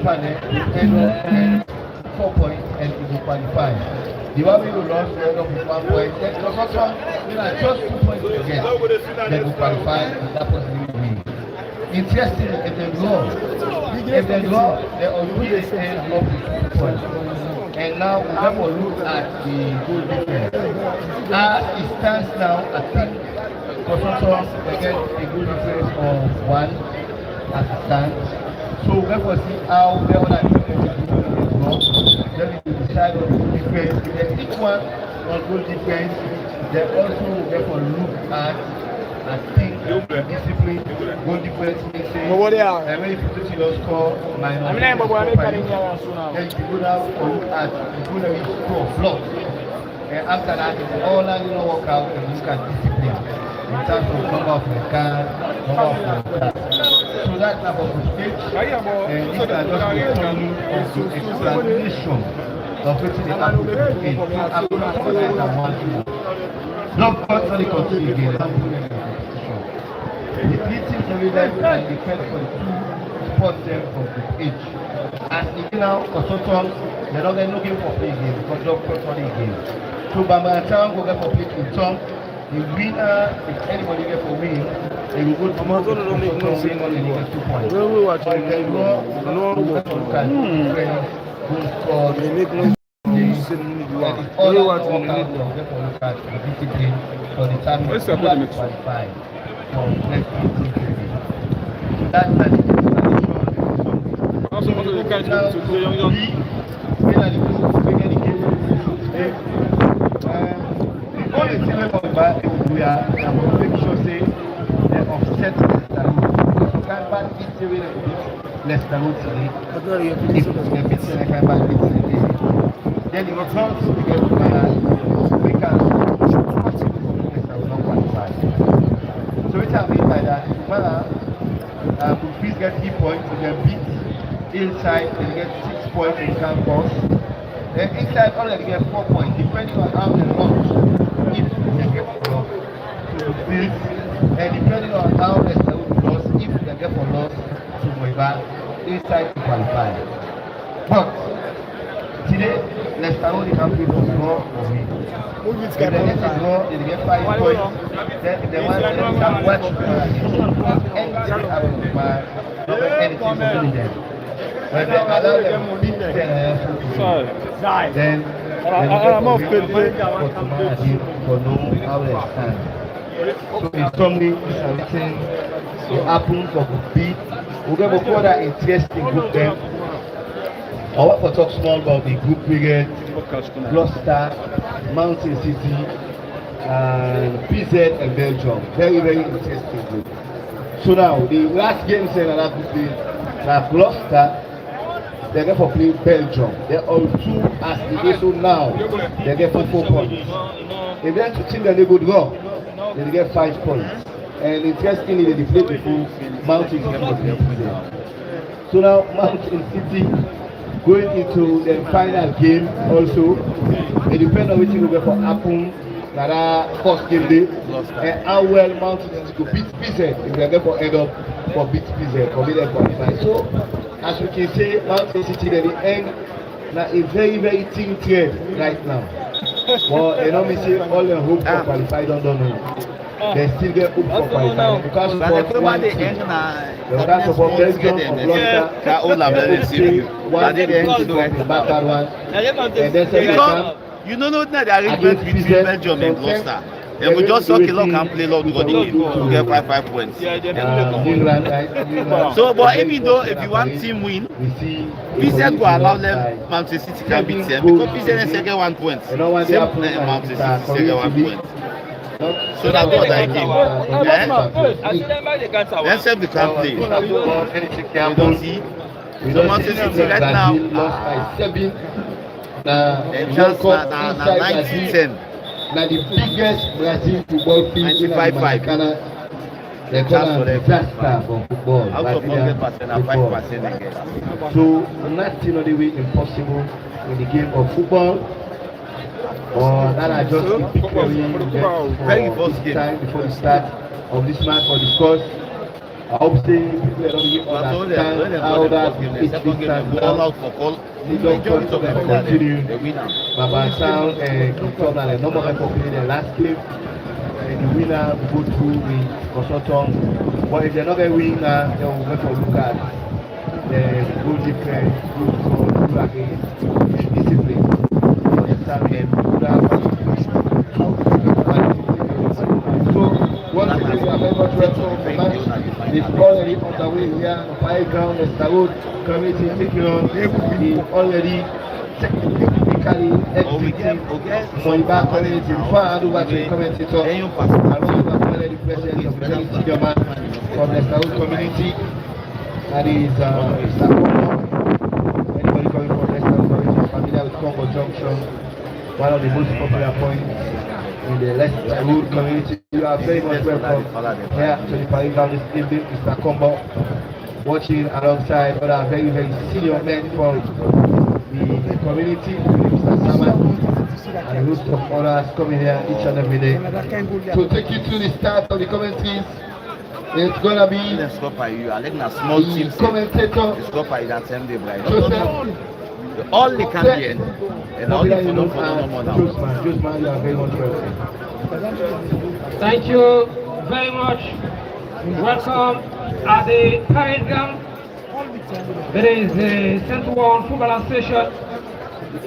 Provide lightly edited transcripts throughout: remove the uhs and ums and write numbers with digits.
panel, we end up 4 points and we will qualify. The one we will lost, we end up with 1 point. Then the first one, just 2 points to get. Then we qualify, and that person will win. Interestingly, if they draw, they always end up with 2 points. And now we have a look at the goal difference. As it stands now, I think for some they get a goal difference of 1 as it stands. So we have to see how the other difference is going to go. Then we will decide on the goal difference. If they pick one on goal difference, they also have to look at, I think, discipline, goal difference means and when you put it in score minus then you go down or look at the goal that you score block. And after that, all that work out and look at discipline in terms of number of cards, number of cards. So that type of stage, and these are just the summary of the explanation of what they happen in happen not constantly continue again. The three teams are really and depend for the 2 spot them from the pitch. As even now, for some they're not looking for play game because they're constantly game. So Bama Town will get for play in turn. The winner, if anybody get for win, they will go to win on and get 2 points. But if they draw, no one can score. All that work out will get for look at the discipline for the time to qualify. So that's the we are making sure say they offset Leicester Road. So Canberra beats the way they beat Leicester Road today. If they beat the Canberra beats today, then the results we get we can Leicester will not qualify. So what I mean by that is will please get 3 points, so they beat inside, they get 6 points in campus. Then inside already get 4 points, depending on how they launch. If they get for loss to this, and depending on how Leicester will loss, if they get for loss to Moeba, inside to qualify. But today, Leicester only can play for score or win. If they get a draw, they get 5 points. Then if they want to watch anything happen to my anything to them. When they allow them to beat them, then I'm off good for know how they stand. So in summary, this is everything that happens for the beat. We're going to further interesting group them. I want to talk small about the group period, Leicester, Mountain City, and PZ and Belgium. Very, very interesting group. So now, the last game in that group is that Leicester, they get for play Belgium. They're all 2 as the game so now. They get for 4 points. If they're to think that they go draw, they get 5 points. And interestingly, they deflate the full Mountain City. So now Mountain City going into the final game also. It depends on which will go for happen. That first game day. And how well Mountain City could beat PZ if they get for end up for beat PZ or beat them qualify. So as we can say, Mountain City at the end now a very, very thin thread right now. But you know me say all the hope for qualify don't know. They still get hope for qualifying because for one team. They can't support Belgium or Leicester. One team to go in the back one. And then second you don't know that the arrangement between Belgium and Leicester. They will just suck a lot and play lot for the game to get 5 points. So, but even though if you want team win, PZ will allow them Mountain City can beat them because PZ is second 1 point. Same Mountain City second 1 point. So that's what I think. Let's say we can play. We don't see. So Mountain City right now lost by 7. Inside 10. Now the biggest Brazil football field in Americana, they call them disaster for football. Out of 100% and 5% again. So nothing on the way impossible in the game of football. Or that are just very first game time before the start of this match for the scores. I hope say people understand how that each distance now. The doctor to continue. Baba Sound confirmed that the number of completed the last game. And the winner will go through with consultant. But if they're not going to win, they will go for look at the goal difference, goal score, against discipline. So once again, we are very much welcome the match. It's already underway here on the fire ground. The Starwood community taking on the already technically exiting Moeba community. Before I hand over to the commentator, I want to acknowledge the presence of the very senior man from the Starwood community. That is Mr. Combo. Anybody coming from the Starwood community is familiar with Combo Junction, one of the most popular points in the Leicester community. You are very much welcome here to the parade ground this evening. Mr. Combo watching alongside other very, very senior men from the community, Mr. Sama, and a host of others coming here each and every day to take you through the start of the commentaries. It's gonna be the commentator all the Canadian and all the people for now. Josman, you are very much welcome. Thank you very much. Welcome at the parade ground. There is the Central One Football Association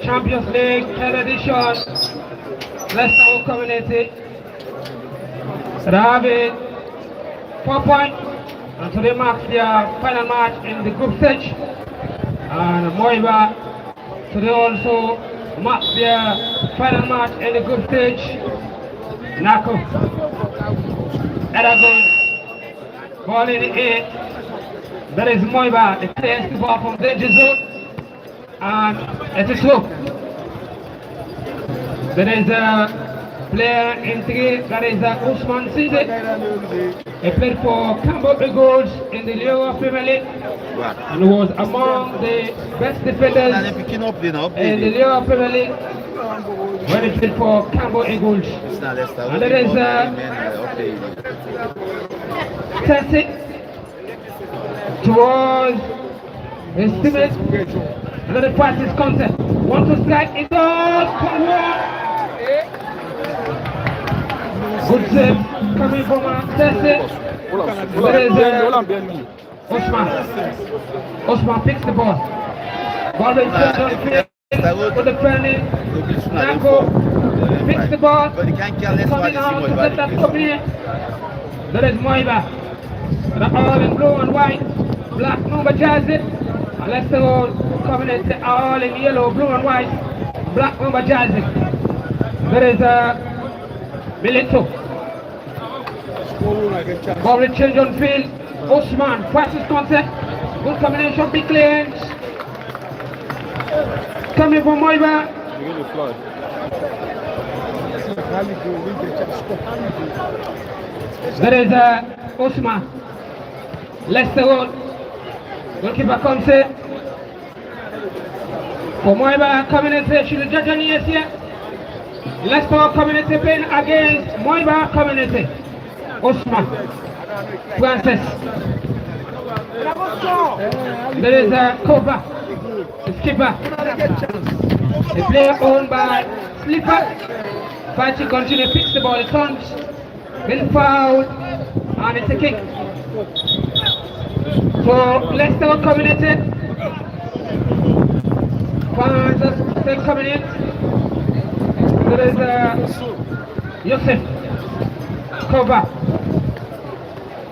Champions League 10th edition. Leicester community. They have it 4 points, and today marks their final match in the group stage. And Moeba today also marks their final match in the group stage. Nako. Eragon. Ball in the air. That is Moeba, the clearest the ball from danger zone. And it is low. There is a player in 3, that is Usman Sinde. He played for Campbell Eagles in the Leicester Premier League and was among the best defenders in the Leicester Premier League when he played for Campbell Eagles. And there is Tessie towards his teammate. Another pass is concept. Want to strike it goes. Good save coming from Tessie. There is Osman picks the ball. Ball is for the friendly. Nako picks the ball. Coming out to set that company. There is Moeba. The all in blue and white. Black number jersey. And Leicester coming in all in yellow, blue and white. Black number jersey. There is Milito. Ball will change on field. Osman, passes concept. Good combination, big clearance. Coming from Moeba. There is Osman. Leicester Road. Goalkeeper comes in. For Moeba, community, she's the judge on here. Leicester community playing against Moeba community. Osman. Francis. There is a Koba, the skipper. The player owned by Slipper. Patrick continues, picks the ball, it turns. Been fouled, and it's a kick. So Leicester community. Fans still coming in. There is Yosef. Koba.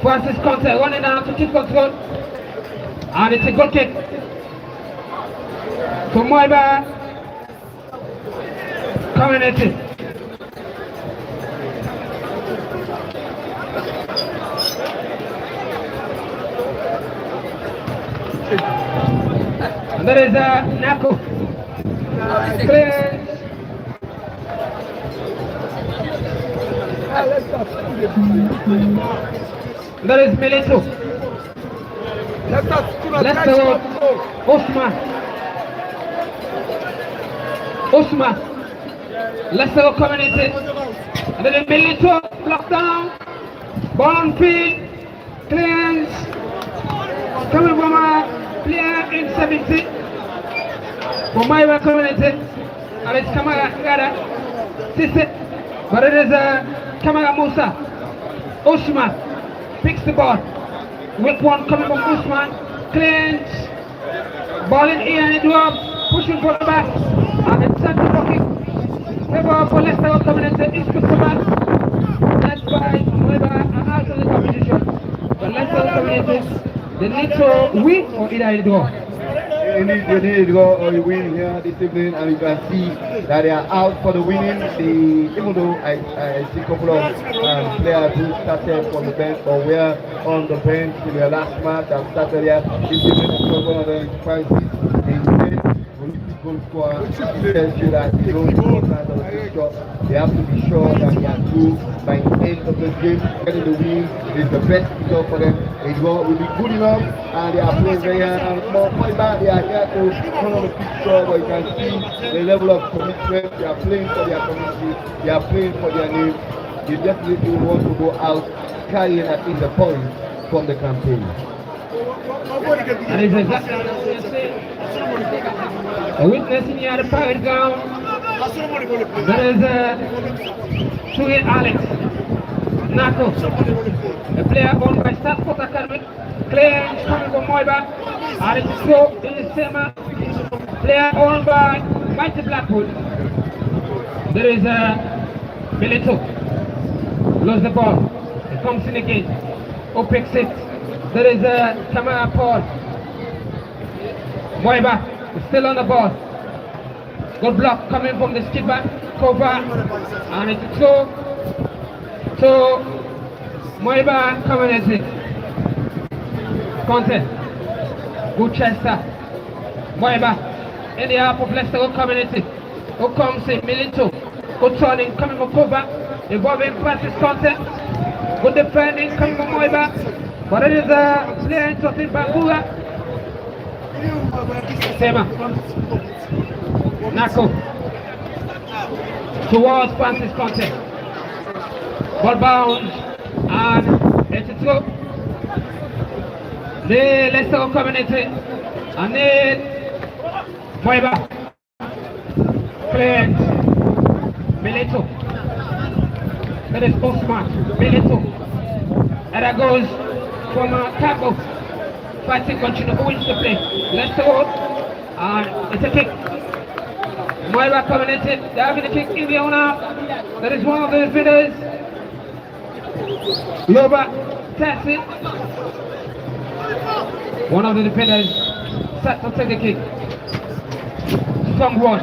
Francis Conte running down to keep control, and it's a good kick to Moeba community. And there is Nako. Clearance. There is Milito. Leicester Road. Osman. Leicester Road community. And then Milito blocked down. Ball on field. Clearance coming from a player in 70 from Moeba community. And it's Kamara Gada. Sisse. But it is Kamara Musa. Usman picks the ball. With one coming from Usman. Clearance. Ball in here and it drops. Pushing for the back. And it's Santi blocking. Favor for Leicester community is Christopher. That's by Moeba and out of the competition. But Leicester community, they need to win or either draw. You need to go or you win here this evening, and you can see that they are out for the winning. Even though I see a couple of players who started from the bench or were on the bench in their last match that started here this evening, because one of them is crisis in the goal scorer tells you that they don't kind of fixture. They have to be sure that they are through by the end of the game. Getting the win is the best result for them. It will be good enough, and they are playing very hard. And more back, they are here to turn on the picture, but you can see the level of commitment. They are playing for their community. They are playing for their name. They definitely want to go out carrying at least a point from the campaign. And it's exactly what you say. A witness in here, the pirate ground. There is Suri Alex Nato, a player owned by Stafford Academy. Clearance coming from Moeba. Alex So in the same player owned by Mighty Blackwood. There is Milito. Lost the ball. He comes in again. Who picks it? There is Kamara Paul. Moeba is still on the ball. Good block coming from the skipper. Cover. And it's so Moeba coming at it. Conte. Good Chester. Moeba in the half of Leicester coming at it. Who comes in? Milito. Good turning coming from cover. Involving Francis Conte. Good defending coming from Moeba. But it is a player in Totin Bangura. Sema. Nako. Towards Francis Conte. Ball bound. And it's through. The Leicester community. And then Moeba. Playing Milito. That is Osman. Milito. And that goes from Cabo. Fighting continue. Who wins the play? Leicester road. And it's a kick. Moeba community. They're having a kick in the owner. That is one of the defenders. Yoba Tassi. One of the defenders set to take the kick. Strong one.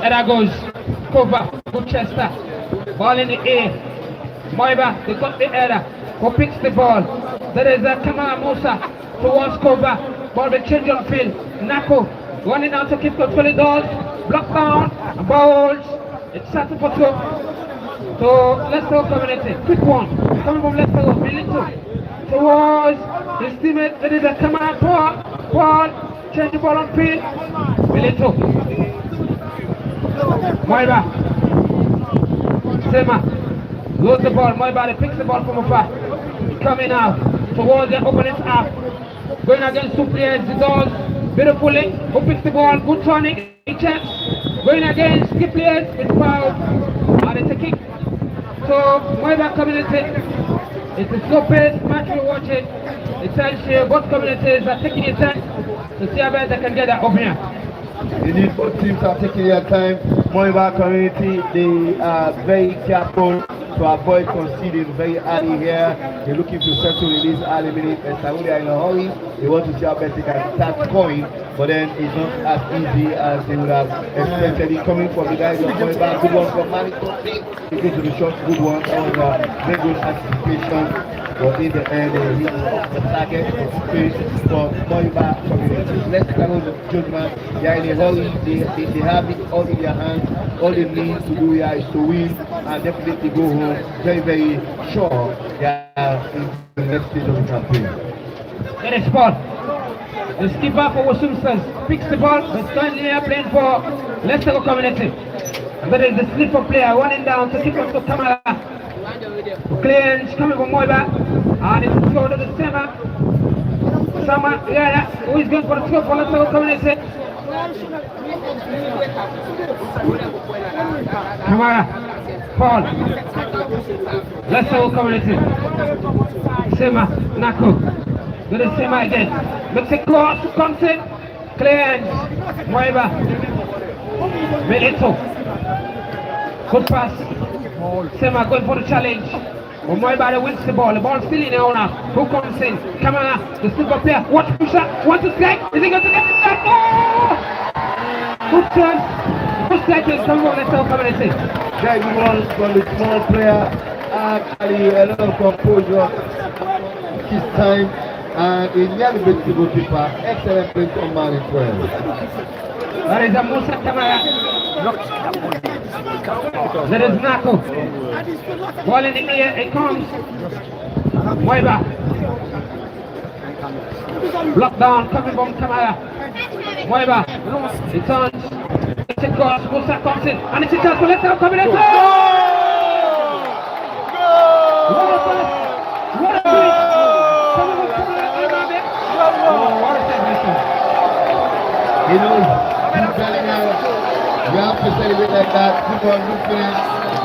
And that goes cover. Good Chester. Ball in the air. Moeba, they got the error. Who picks the ball? There is a Kamara Musa towards cover. Ball will change on field. Nako running out to keep control the doors. Block down. Balls. It's starting for two. So Leicester community. Quick one. Coming from Leicester. Milito. Towards his teammate. There is a Kamara ball. Change the ball on field. Milito. Moeba. Sema. Lose the ball. Moeba picks the ball from afar. Coming out towards the opponent's half. Going against two players. The doors. Beautifully. Who picks the ball? Good turning. Chance. Going against the players. It's foul. And it's a kick. So Moeba community. It's a slow pace match we're watching. It tells you both communities are taking their time to see how best they can get that open here. Indeed, both teams are taking their time. Moeba community, they are very careful to avoid conceding very early here. They're looking to settle in these early minutes, and Saudi are in a hurry. They want to see how best they can start scoring, but then it's not as easy as they would have expected. It coming from the guys of Moeba. Good one from Mariko. He goes to the shot, good one on very good anticipation. But in the end, they hit the target of space for Moeba community. Let's go to the judgment. They are in a hurry. They have it all in their hands. All they need to do here is to win and definitely go home very, very sure they are in the next stage of the campaign. Get a spot. The skipper for Wasum says picks the ball, but standing here playing for Leicester community. And that is the slipper player running down to kick off to Kamara. Clearance coming from Moeba. And it's throw to the center. Sama, yeah, who is going for the throw for Leicester community? Kamara, Paul, Leicester community. Sema, Nako, go to Sema again. Makes a cross, comes in, clearance, Moeba, Melito. Good pass. Sema going for the challenge. Moeba wins the ball still in the owner. Who comes in? Kamara, the slip up here. Watch pusher, wants to strike. Is he going to get it back? Oh! Good turn. Good strike is coming from Leicester community. Very well from the small player. Actually, a lot of composure this time. And he nearly beat the goalkeeper. Excellent play from man as well. There is a Musa Kamara. There is Nako. Ball in the air, it comes. Moeba. Block down, coming from Kamara. Moeba. It turns. It's a cross. Musa comes in. And it's a chance for Leicester coming in. What a pass! What a pass! Coming from Kamara. What a celebration. You know, I'm telling you, you have to celebrate like that. Keep on looking.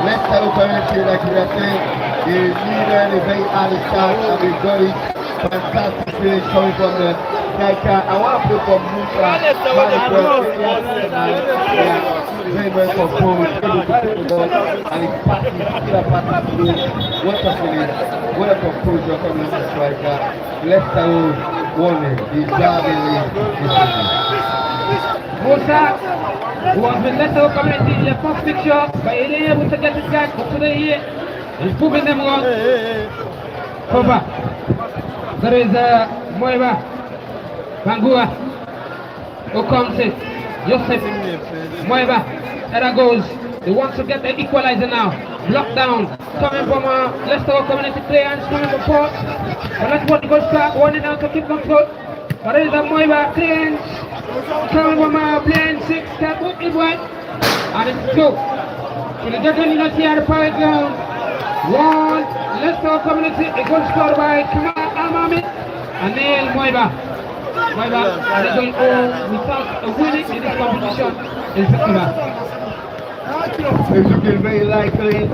Let's celebrate you like we are saying. The leader, the very early start, and we got it. Fantastic finish coming from the striker. I want to play for Musa. Very well composed, able to take the ball, and it's passing, still a passing through. What a finish, what a composure coming from the striker. Leicester won it, deservedly. Musa, who has been Leicester community in the first picture, but he ain't able to get this guy up to the ear. He's proving them wrong. Over. There is Moeba, Bangura, who comes in. Joseph, Moeba, there goes. He wants to get the equalizer now. Block down. Coming from Leicester community players, coming from Port. But let's watch the goal start. One out to keep control. But there is a Moeba clearance. Coming from playing 6, step up it right. And it's 2. So the judge in the parade ground. 1, Leicester community, a goal scored by Kamara Al-Mahmoud and Neil Moeba. Moeba, they're going home without a winning in this competition in September. It's looking very likely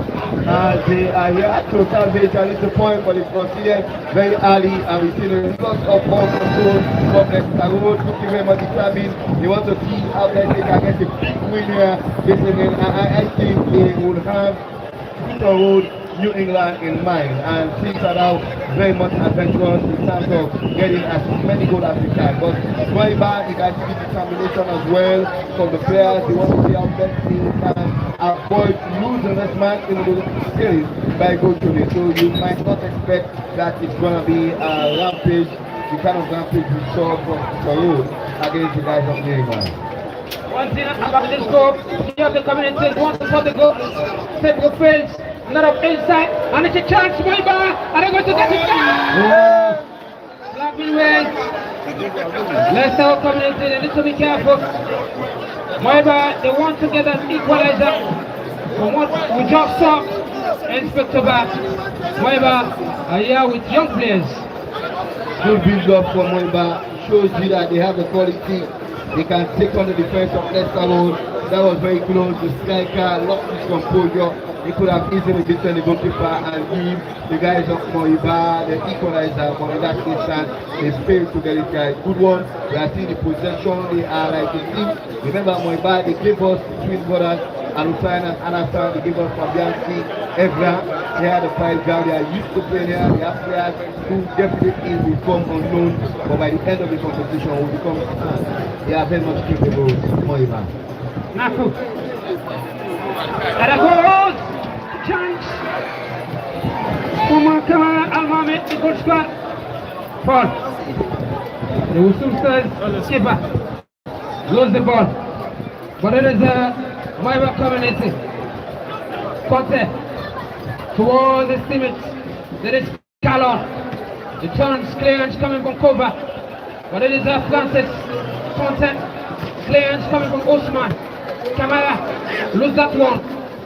as they are here to salvage at least a point, but it's considered very early and we see a lot of ball control from Leicester Road, looking very much determined. They want to see how they can get a big win here this evening, and I think they will have Leicester Road, New England in mind, and things are now very much adventurous in terms of getting as many goals as they can. But Moeba, it has to be determination as well from the players. They want to see how best they can avoid losing this match in the series by goal to it. So you might not expect that it's going to be a rampage, the kind of rampage we saw from the road against the guys of New England. One thing about this goal, you have the community wants to put the goal, Pedro fails. Not up inside, and it's a chance, Moeba, and they're going to get it down! Black will win. Leicester community, they need to be careful. Moeba, they want to get an equalizer from what we just saw. Inspector back. Moeba are here with young players. Good build up for Moeba, shows you that they have the quality. They can take on the defense of Leicester Road. That was very close. The striker lost his composure. He could have easily beaten the goalkeeper and give the guys of Moeba the equalizer, but in that instance, they failed to get it right. Good one. We are seeing the possession. They are like a team. Remember Moeba, they gave us twin brothers, Alusan and Anasan. They gave us Fabianski, Evra. They had the five ground. They are used to playing here. They have players who definitely will come on loan, but by the end of the competition will become stars. They are very much capable, Moeba. Naku. There goes! Chance! From Kamara Al-Mahmoud, the goal squad. Paul. The Wusumsters skipper. Lose the ball. But it is Moeba community. Conte. Towards the teammates. There is Calon. The turns clearance coming from Kova. But it is Francis. Conte. Clearance coming from Osman. Kamara. Lose that one.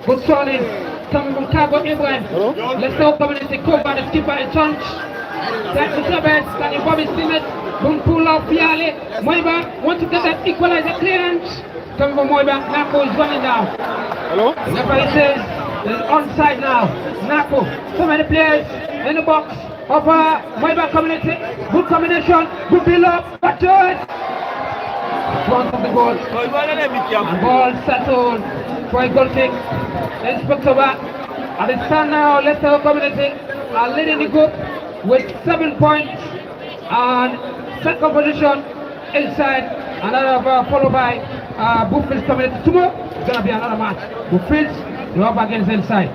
Good turning. Coming from Cabo Ibrahim. Let's go community. Kova, the skipper, and turns. That is the best. Can you probably see it? Don't pull out Piale. Moeba wants to get that equalizer clearance. Coming from Moeba. Nako is running down. Hello? The referee says there's onside now. Nako. So many players in the box of Moeba community. Good combination. Good build up. Watch it. Front of the goal. And ball settled for a goal kick. Inspector back. At the stand now, Leicester community are leading the group with 7 points and second position inside. Another followed by Buffels community. Tomorrow it's going to be another match. Buffels, you're up against inside.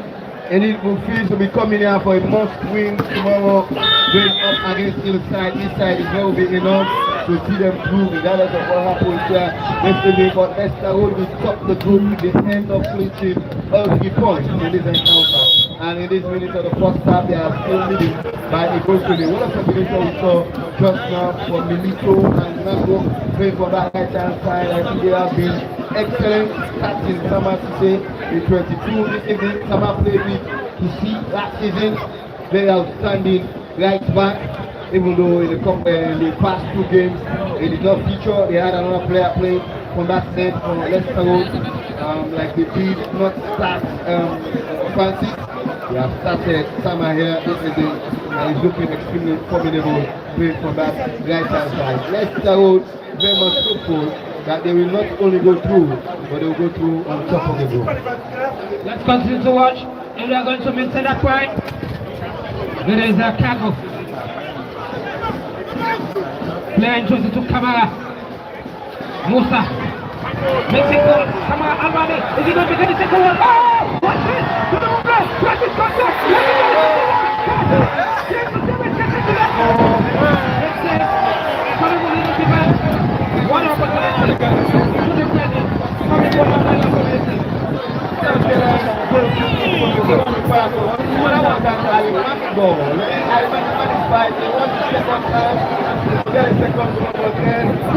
And it Buffels will be coming here for a must win tomorrow. Going up against inside. Inside is going to be enough to see them through regardless of what happens yesterday. But Leicester will top the group with the end of clinching all 3 points in this encounter. And in this minute of the first half, they are still leading by a goal to the one of the combination we saw just now for Milito and Nako playing for that right hand side. I think they have been excellent starting Sama to say in 22 this evening. Sama played with to see last season, very outstanding right back. Even though in the past 2 games they did not feature, they had another player playing from that set from Leicester Road, like they did not start Francis. They have started Sama here this evening and he's looking extremely formidable playing from that right hand side. Leicester Road very much hopeful that they will not only go through, but they will go through on top of the group. Let's continue to watch and we are going to maintain that point. There is a Kago. Player chosen to Kamara. Musa. Mexico. Kamara Alvade. Is he going to get the second one? Oh! Watch it! To the movement! Practice contact! One opportunity. To the present. Coming from the community.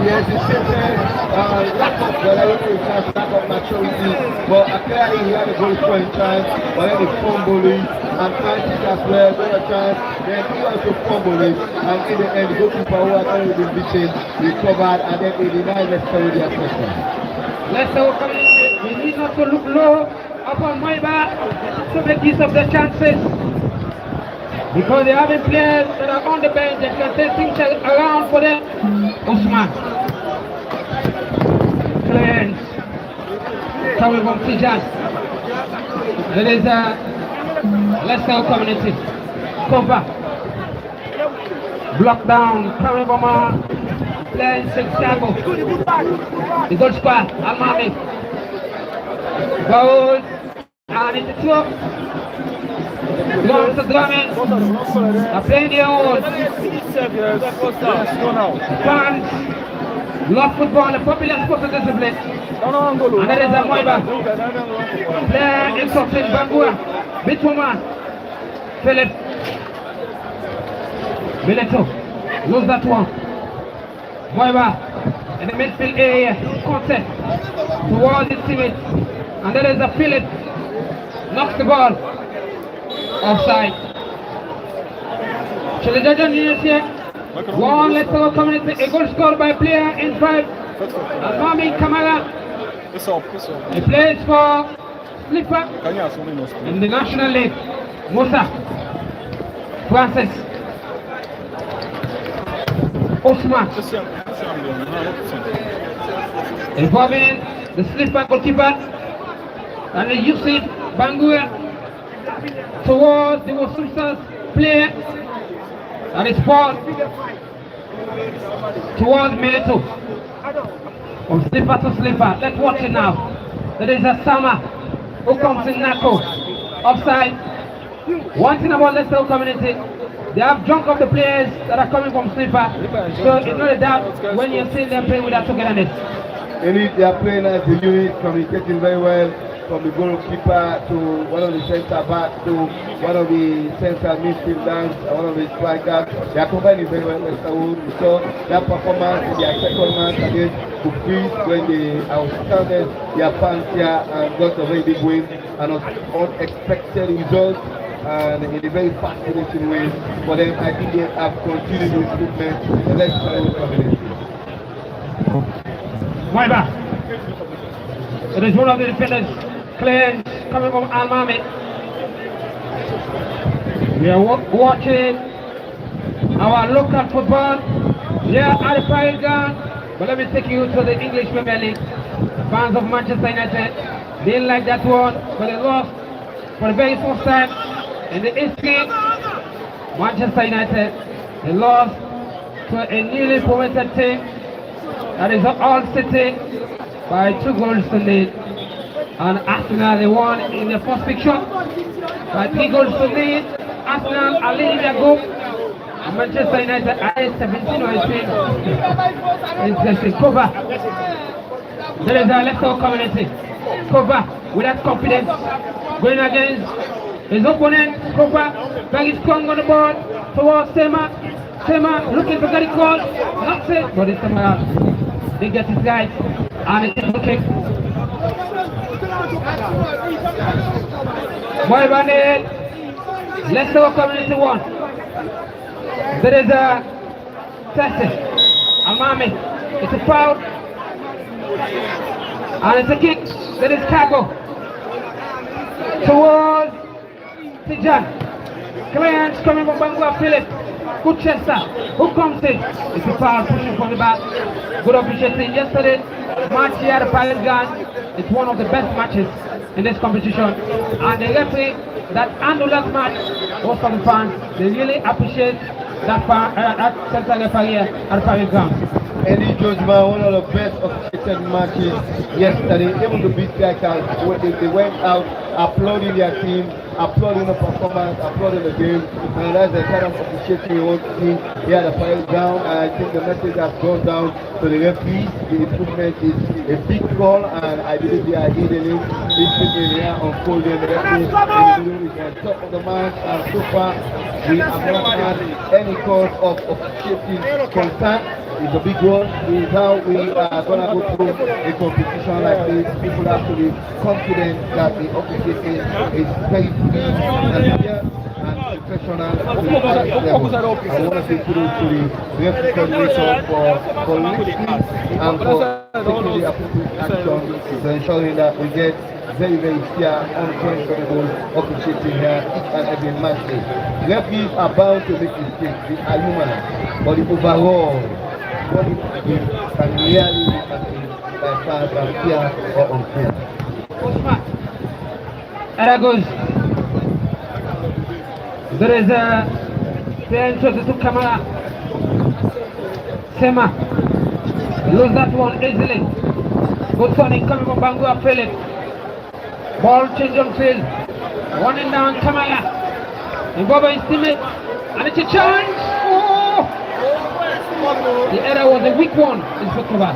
Yes, it's lack of maturity, but clearly he had a goal scoring chance, but then he fumbled it, and Francis as well got a chance, then he also fumbled it, and in the end the goalkeeper who had already been beaten recovered, and then he denied Leicester with the assessment. Leicester will come in. We need not to look low upon Moeba to make use of the chances. Because they are having players that are on the bench that can take things around for them. Usman. Clearance. Coming from Tijan. It is Leicester community. Cover. Block down. Coming from playing Santiago. The goal squad. Almami. Goal. And it's a throw. Belongs to Drummond. They're playing their own. Fans love football, a popular sport of discipline. And that is a Moeba. Player instructed Bangura. Bitwoman. Philip. Mileto. Lose that one. Moeba in the midfield area. Contact towards his teammates. And that is a Philip. Knocks the ball. Offside. Chilijajan is here. One Leicester community. A goal scored by player in 5. Mami Kamara. He plays for Slipper in the National League. Musa. Francis. Osman. Involving the Slipper goalkeeper and the Yusuf Bangura towards the Wasumsa's player and it's ball towards Milito. From slipper to slipper. Let's watch it now. There is a Sama who comes in Nako. Offside. One thing about Leicester community, they have drunk of the players that are coming from slipper. So it's not a doubt when you're seeing them playing with that togetherness. Indeed, they are playing as a unit, communicating very well. From the goalkeeper to one of the centre backs to one of the central midfielders, one of the strikers. They are combining very well. We saw that performance in their second match against Buffets when they outstanded their fans here and got a very big win and unexpected results and in a very fascinating way for them. I think they have continued the improvement in the Leicester community. Moeba. It is one of the defenders, clearance coming from Al-Mami. We are watching our local football here at the Pride Ground. But let me take you to the English Premier League. Fans of Manchester United didn't like that one, but they lost for the very first time in the history. Manchester United, they lost to a newly promoted team, that is All City, by 2 goals to nil. And Arsenal, they won in the first fixture by 3 goals to nil. Arsenal are leading their group. And Manchester United are 17 or 18. Interesting. Cover. There is a Leicester community. Cover with that confidence. Going against his opponent. Cover. Very strong on the ball towards Sema. Sema looking to get it called. Not it, but it's somewhere else. They get his guys. And it's a kick. Moeba nil. Leicester community 1. There is a Tessie. Al-Mami. It's a foul. And it's a kick. There is Cargo. Towards Tijan. Clearance coming from Bangua Philip. Good Chester. Who comes in? It's a foul pushing from the back. Good officiating yesterday. Match here at Pilot Gun. It's one of the best matches in this competition. And the referee that handled that match, most of the fans, they really appreciate that central referee at Pilot Gun. Any judgment, one of the best officiated matches yesterday. Even the big guys, they went out applauding their team, applauding the performance, applauding the game, and that's the kind of officiating you want to see here at the Fire Ground. I think the message has gone down to the referees. The improvement is a big call, and I believe they are heeding it. This is here unfolding. The referees is on top of the match, and so far we have not had any cause of officiating concern. It's a big one. It's how we are going to go through a competition like this. People have to be confident that the officiating is very free and fair and professional to the highest level. I want to say kudos to the referee coordinator for listening and for taking the appropriate action to ensuring that we get very, very fair, unquestionable officiating here each and every match day. Referees are bound to make mistakes. They are human. But the overall what it can really be by far than fair or unfair. There goes. There is a clearance to Kamara. Sema lose that one easily. Good turning coming from Bangua Philip. Ball change on field. Running down Kamara. And Boba is teammate. And it's a chance. Oh! The error was a weak one in Sokoba.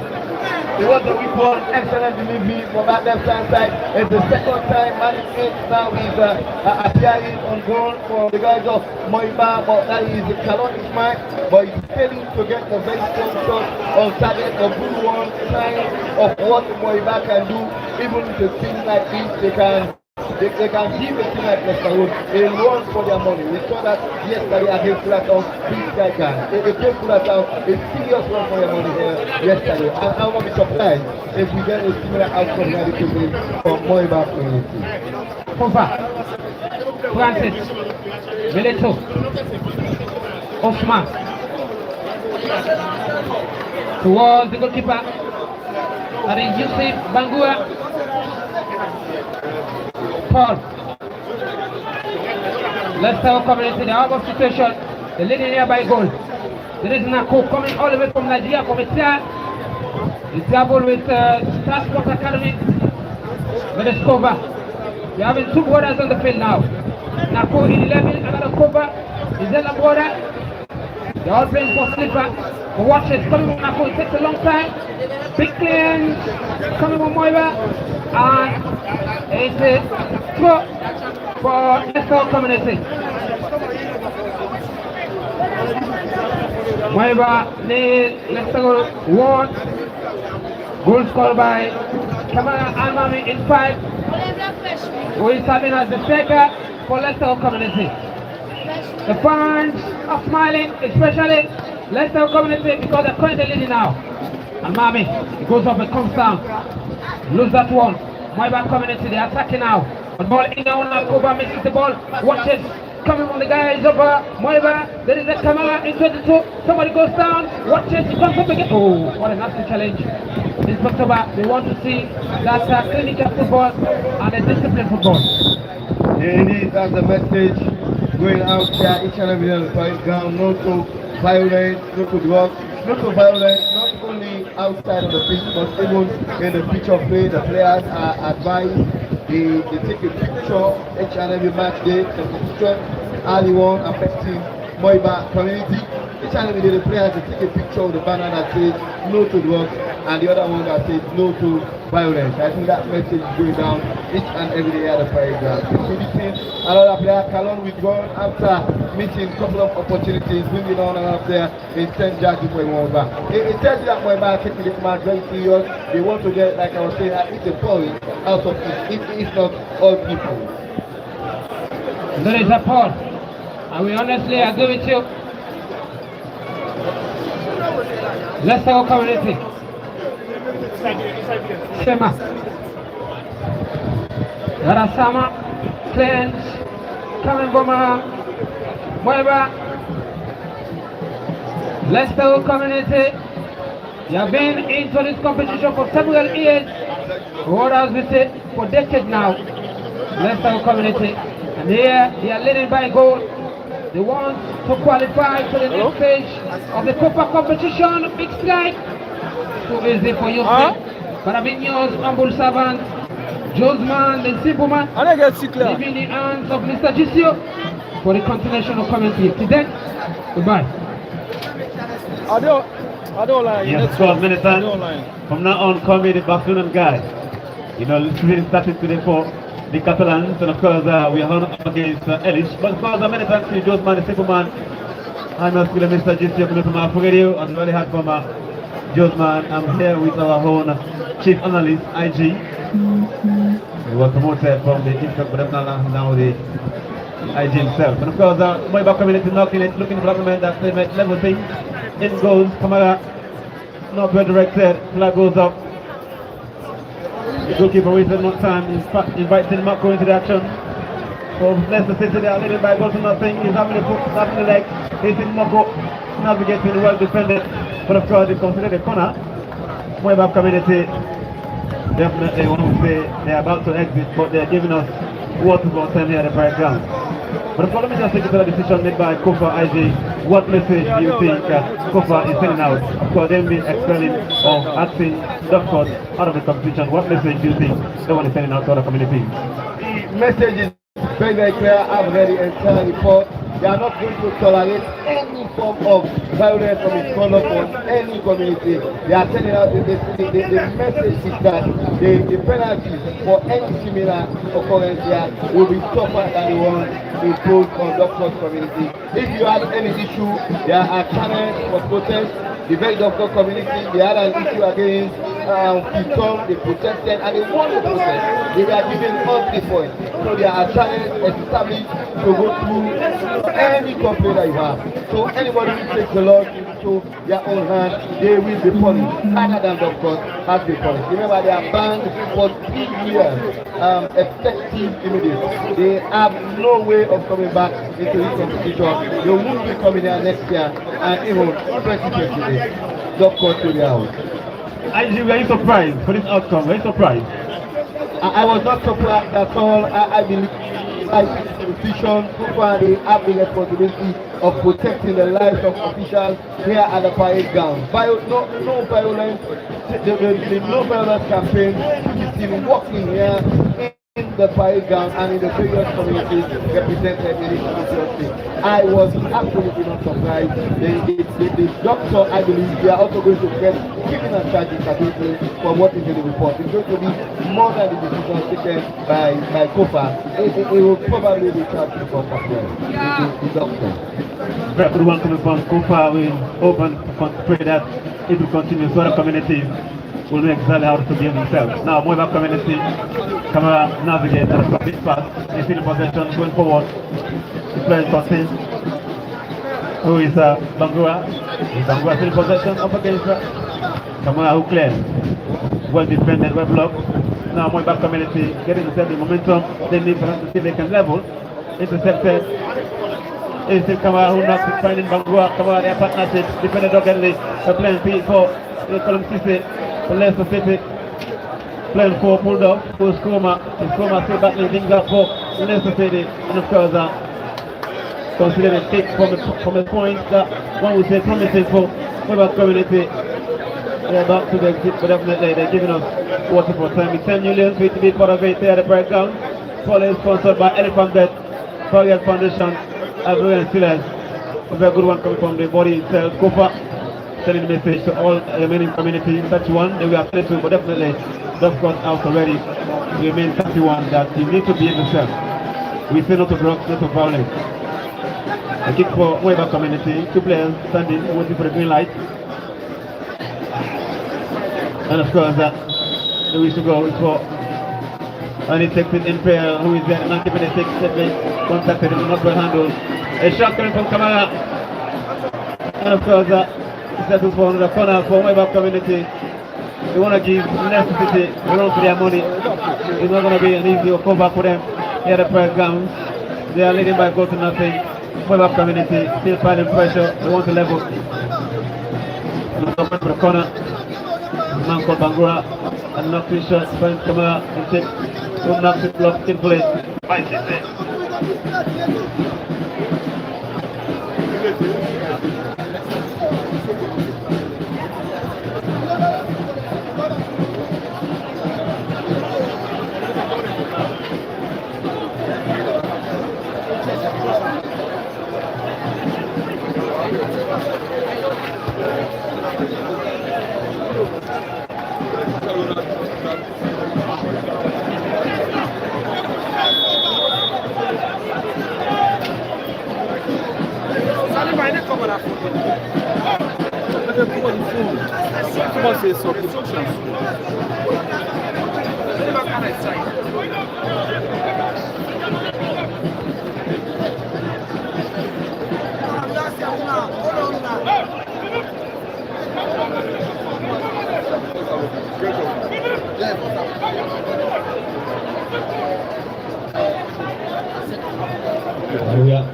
It was a weak one, excellent delivery from that left hand side. It's the second time management now is appearing on goal for the guys of Moeba, but that is a challenge match. But he's failing to get the very strong shot on target, a good one sign of what Moeba can do. Even with a team like this, they can give a team like Leicester a run for their money. We saw that yesterday against Fulham. This guy can. They gave Fulham a serious run for their money here yesterday. And I won't be surprised if we get a similar outcome here this week from Moeba community. Kofa, Francis, Veleto, Osman, towards the goalkeeper, that is Yusuf Bangua. Paul. Leicester community, the out of situation, the leading here by goal. There is Nako coming all the way from Nigeria from Etienne. It's with Transport Academy. With the cover. We are having 2 borders on the field now. Nako in 11, another cover. Is in the border. They are all playing for slipper. But watch it, coming from Nako, it takes a long time. Big clearance coming from Moeba. And it's a throw for Leicester community. Moeba nil, Leicester 1. Goal scored by Kamara Al-Mami in 5. Who is serving as the striker. for Leicester community. The fans are smiling, especially Leicester community, because they're currently leading now. And Mami, it goes up and comes down. Lose that one. Moeba community, they're attacking now. The ball in now, Moeba misses the ball. Watches coming from the guys over Moeba. There is a camera in 22. Somebody goes down. Watches, he comes up again. Oh, what a nasty challenge. Inspector, we want to see that clinical football and a disciplined football. Yeah, indeed, that's the message going out there each and every day on the fight ground. No to violence, no to drugs, no to violence, not only outside of the pitch, but even in the pitch of play. The players are advised, they take a picture each and every match day, the picture are the one affecting Moeba community. Each and every day the players they take a picture of the banner that says no to drugs and the other one that says no to violence. I think that message is going down each and every day at the fight ground. Another player, Calon, withdrawn after missing a couple of opportunities, bringing on another player in St. Jack for Moeba. It tells you that Moeba are taking this match very serious. They want to get, like I was saying, at least a point out of it, if not all people. There is a point, and we honestly agree with you. Leicester community. Sema. Garasama, Cleanse, coming from Moeba. Leicester community. You have been into this competition for several years. What has been said for decades now. Leicester community. And here they are leading by goal. They want to qualify for the next stage of the Copa competition. Big strike. Too easy for you. Carabinios, humble servant, Josman, the simple man, leaving the hands of Mr. Gisio for the continuation of commentary. To then, goodbye. Yes, 12 minutes on. From now on, call me the Barcelona guy. You know, it's really starting today for the Catalans, and of course, we are up against Ellis. But of course, many thanks to Josman, the simple man. I'm not with Mr. Gisio coming from our radio, and really hard from Josman. I'm here with our own chief analyst, IG. He was promoted from the Instagram, but now the IG himself. And of course, Moeba community knocking it, looking for that moment that they make level things. In goes, Kamara, not well directed, flag goes up. The goalkeeper wasted no time, invites Marco into the action. So Leicester City, they are leading by goal to nothing. He's having the foot, having the leg, hitting Marco, navigating well defended. But of course, they consider the corner. Moeba community, definitely want to say they are about to exit, but they are giving us what about time here at the right ground. But of course, let me just take it to the decision made by Kofa IG. What message do you think Kofa is sending out? Of course, they've been expelling or asking doctors out of the competition. What message do you think they want to send out to other communities? The message is very, very clear. I've read the entire report. They are not going to tolerate any form of violence from its conduct on any community. They are sending out the message is that the penalties for any similar occurrence here will be tougher than the one imposed on doctors community. If you have any issue, there are channels for protest. The very doctor community, they had an issue against Piton, they protested and they won the protest. They were given all 3 points. So there are channels established to go through any complaint that you have. So anybody who takes the law into their own hands, they will be punished. Other than doctors has been punished. Remember, they are banned for 3 years, effective immediately. They have no way of coming back into this competition. They won't be coming here next year and even 2020. Doctors to the house. IG, were you surprised for this outcome? Were you surprised? I was not surprised at all. I believe institutions they have the responsibility of protecting the lives of officials here at the parade ground. No violence. The no violence campaign is still working here in the parade ground and in the various communities represented in this community. I was absolutely not surprised. The doctor, I believe, they are also going to get criminal charges from what is in the report. It's going to be more than the decision taken by Kofa. It will probably be charged with Kofa as well. The doctor. Very good one coming from Kofa. We open to pray that it will continue so the community will know exactly how to behave themselves. Now, Moeba community, camera navigate at a bit fast. They see the possession going forward. The player is Tosin, who is Bangura. Bangura still in possession up against Kamara, who clears. Well defended, well blocked. Now, Moeba community getting themselves the momentum they need to see if they can level. Intercepted. It's still Kamara who knocks it, finding Bangura. Kamara, their partnership, defended doggedly. They're playing for Column Cisse, for Leicester City. Playing 4, pulled up, for Skoma. Skoma still battling things up for Leicester City. And of course, considered a kick from a point that one would say promising for Moeba community. They're back to the exit, but definitely they're giving us water for time. With 10 million to be part of it, they are the breakdown. Follow is sponsored by Elephant Bet, Target Foundation, Avery and Steelers. A very good one coming from the body itself. Kofa sending the message to all remaining community. 31, they will have 32, but definitely just got out already. We remain 31 that you need to behave yourself. We say no to drugs, no to violence. A kick for Moeba community. 2 players standing, waiting for the green light. And of course, the wish to go is for, and he takes it in prayer, who is there, not giving a 6 stepping, contacted him, not well handled. A shot coming from Kamara. And of course, settles for the corner for Moeba community. They want to give Leicester City a run for their money. It's not going to be an easy comeback for them. Here the press grounds. They are leading by goal to nothing. Moeba community still fighting pressure. They want to level. For the corner. Man called Bangura and knocks his shot, finds Kamara and takes who knocks it blocked in place. Finds it there.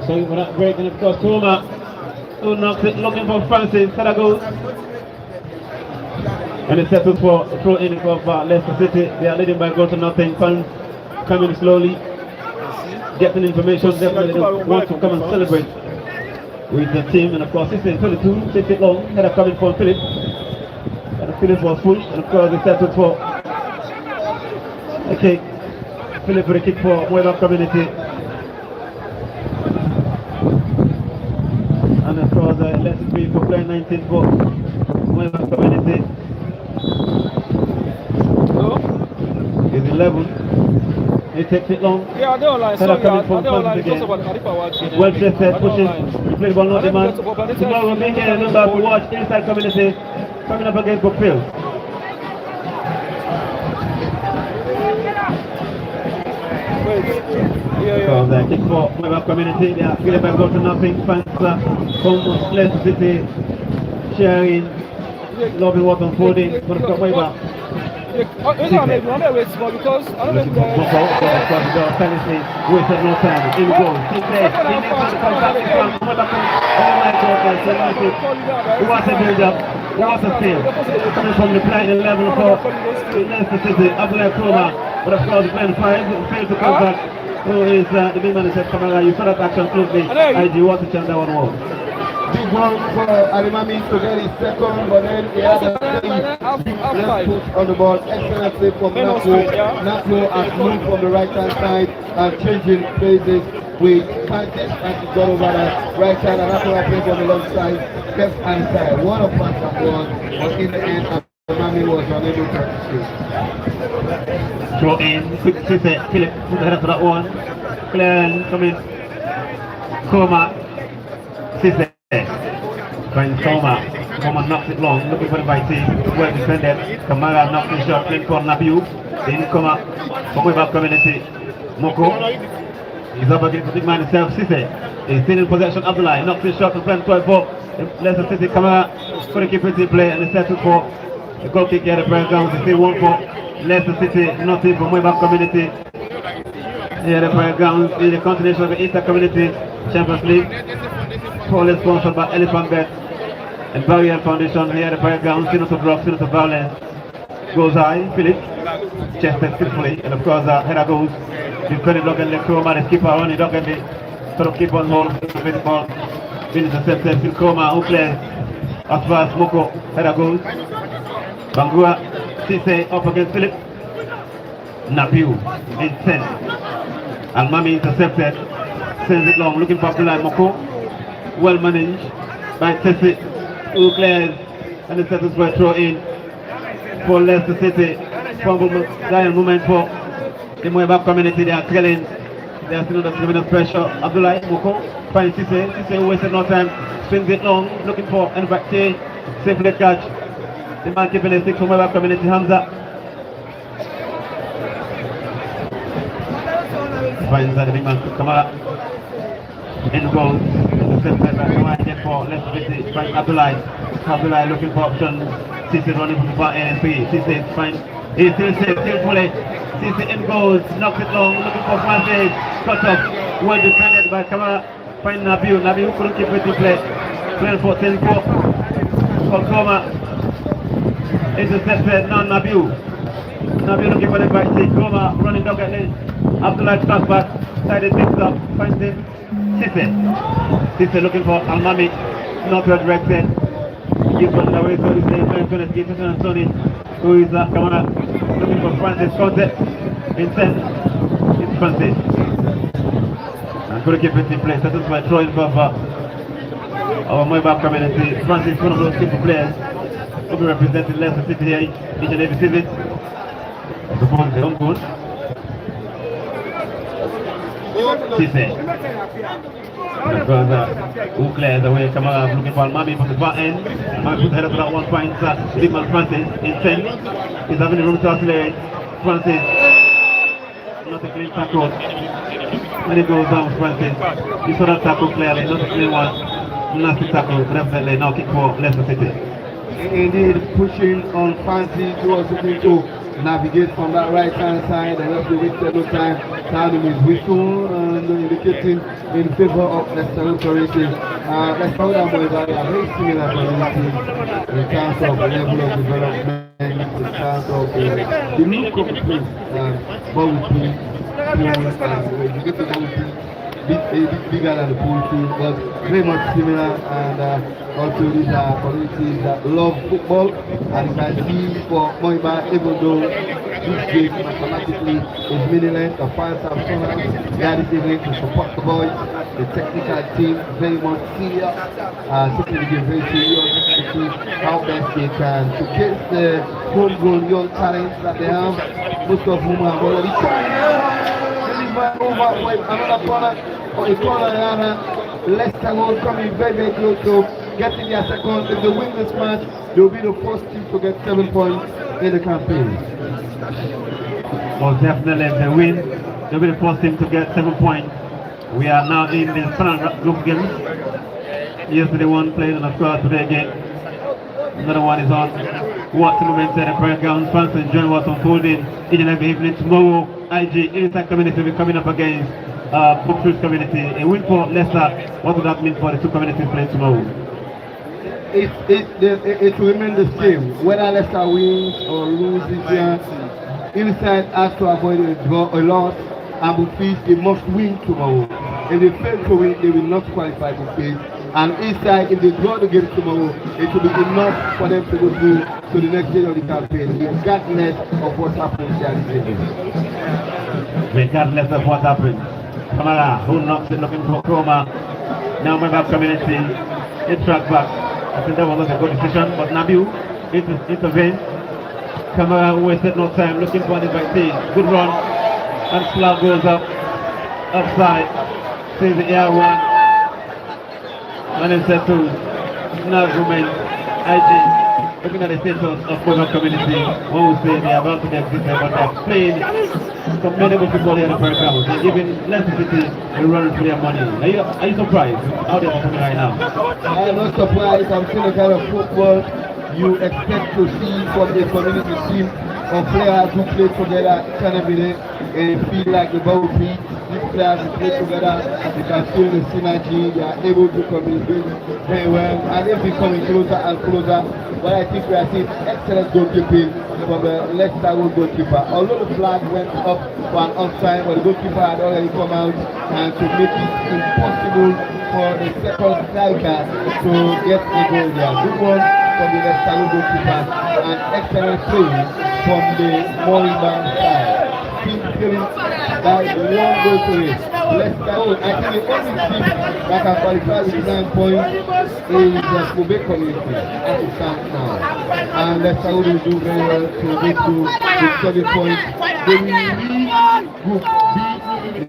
Sorry for that break, and of course Toma, who knocks it, looking for Francis, Sarago. And it's settled for a throw in of Leicester City. They are leading by goal to nothing. Fans coming slowly, getting information, definitely want to come and celebrate with the team. And of course, this is 22, 6 feet long, header coming from Philip. And Philip was pushed, and of course, it's settled for a kick. Philip with a kick for Moeba community. And of course, Leicester City for playing 19 for Moeba community. Is 11. It takes it long. Yeah, they're online. So well tested, pushes. You play the ball, not the man. Tomorrow we'll be here in number to watch inside community coming up against Brookfield. So the kick for Moeba community. They are feeling by goal to nothing. Fans from Leicester City sharing, loving what's unfolding. Going to stop Moeba. Because I don't know wasted no time. Here we go. Keep there. Who wants to build up? Who wants to steal? Coming from the playing level for Leicester City. Abdullah Kroma. But of course, playing 5. Failed to come back. Who is the big man who said, Kamara, you saw that action closely. IG, what to chant that one more? Big one for Arimami to get his second, but then he has a left foot on the ball. Excellent save from Napo. Napo has moved from the right hand side and changing phases with Kantis and he got over that right side and Napo has played on the left side, left hand side. One of us have won, but in the end Arimami was unable to escape. Throw in, quick Philip, put the header for that one. Clear coming. Koma, Cisse. Finds Toma. Coleman knocks it long, looking for the right team. Well defended. Kamara knocks the shot in for Nabiu. Then come up from Moeba community. Moko. He's up against the big man himself, Sisse. He's still in possession. Abdullah knocks his shot to front 12 for Leicester City. Kamara for the keeper to play and the settle for the goal kick here at the Brent Grounds. It's still 1 for Leicester City, nothing from Moeba community. Here at the Brent Grounds in the continuation of the Easter Community Champions League. Totally sponsored by Elephant Bet and Barrier Foundation. Here at the Brent Grounds, Sinners of Rock, Sinners of Violence. Goes high, Philip, chested skillfully, and of course header goes. Defended look at the Chroma, the keeper on the look at the sort of keep on hold, the ball. Finish the set, still Chroma, who plays as far as Moko, header goes. Bangura, Sisse up against Philip. Nabiu in 10. Almami intercepted, sends it long, looking for Abdullah Moko. Well managed by Tessie, who clears, and the settles were throw in for Leicester City. Fumble giant moment for the Moeba community. They are trailing. They are still under tremendous pressure. Abdullah Moko finds Sisse. Sisse wasted no time, swings it long, looking for Nbakte. Safely catch. The man keeping the stick for Moeba community, Hamza. Finds the big man Kamara. In goals. The same side back. Kamara again for Leicester City. Finds Abdullah. Abdullah looking for options. Sisse running from the far end and three. Sisse finds. He still saves skillfully. Sisse in goals. Knocks it long. Looking for Francis. Cut off. Well defended by Kamara. Find Nabiu. Nabiu couldn't keep it in play. Playing for 10 for Koma. Intercepted. Now Nabiu. Nabiu looking for the right side. Koma running down at the Abdullah starts back. Sided things up. Finds him. Sisse. Sisse looking for Almami. Not well directed. Gives one away, so he's playing to Sony, who is Kamara looking for Francis Conte. In 10, it's Francis. And could keep it in place. That is my throw in for our Moeba community. Francis, one of those people players who will be representing Leicester City here each and every season. The ball is the own goal. Sisse. Because who clears away, Kamara looking for Almami from the far end. Almami put the head up to that 1 point. Big man Francis in 10. He's having the room to accelerate. Francis, not a clean tackle. When he goes down, Francis, you saw that tackle clearly, not a clean one. Nasty tackle, definitely. Now kick for Leicester City. Indeed, pushing on Francis, who was looking to navigate from that right hand side, and just wasted no time. Sounding his whistle and indicating in favor of Leicester authority. Leicester and Moeba are very similar communities in terms of the level of development, in terms of the look of the place. Ball with pool, and you get the ball with pool, bit bigger than the pool too, but very much similar. And also these are communities that love football, and you can see for Moeba, even though this game mathematically is meaningless, the fans have shown us that this evening to support the boys, the technical team very much serious, taking the game very serious to see how best they can showcase the homegrown young talents that they have, most of whom have already turned over with another corner or a corner rather. Leicester will coming very, very close to getting their second. If they win this match, they will be the first team to get 7 points in the campaign. Well, definitely if they win, they'll be the first team to get 7 points. We are now in the final group games. Yesterday one played, and of course today again. Another one is on. What moments at the Brent Grounds. Fans enjoying what's unfolding each and every evening. Tomorrow, IG Inside Community will be coming up against Brookfield Community. A win for Leicester. What would that mean for the two communities playing tomorrow? It will remain the same. Whether Leicester wins or loses here, Inside has to avoid a draw, a loss, and Brookfield they must win tomorrow. If they fail to win, they will not qualify Brookfield. And Inside, if they draw the game tomorrow, it will be enough for them to go through to the next day of the campaign, regardless of what happens here this evening. Regardless of what happens. Kamara, who knocks it, looking for Chroma. Now Moeba community, it track back. I think that was not a good decision, but Nabiu intervened. Kamara wasted no time, looking for the back team. Good run, and Slav goes up, upside, sees the air one, and then settles. Now movement, IG, looking at the status of Moeba community, one would say they are about to get existed, but they are playing commendable football here in the first round. They're giving Leicester City a run for their money. Are you surprised how they're performing right now? I am not surprised. I'm seeing the kind of football you expect to see from the community team of players who play together each and every day and feel like the ball beat. These players who play together, you can feel the synergy, they are able to communicate very well, and they've been coming closer and closer. But I think we are seeing excellent goalkeeping from the Leicester goalkeeper. Although the flag went up for an offside, but the goalkeeper had already come out and to make it impossible for the second striker to get a goal there. Good one from the Leicester goalkeeper and excellent play from the Moeba side. Feeling by one goal to it. Leicester, I think the only team that can qualify with 9 points is the Moeba community as it stands now. And Leicester will do very well to get to 7 points. They will lead Group B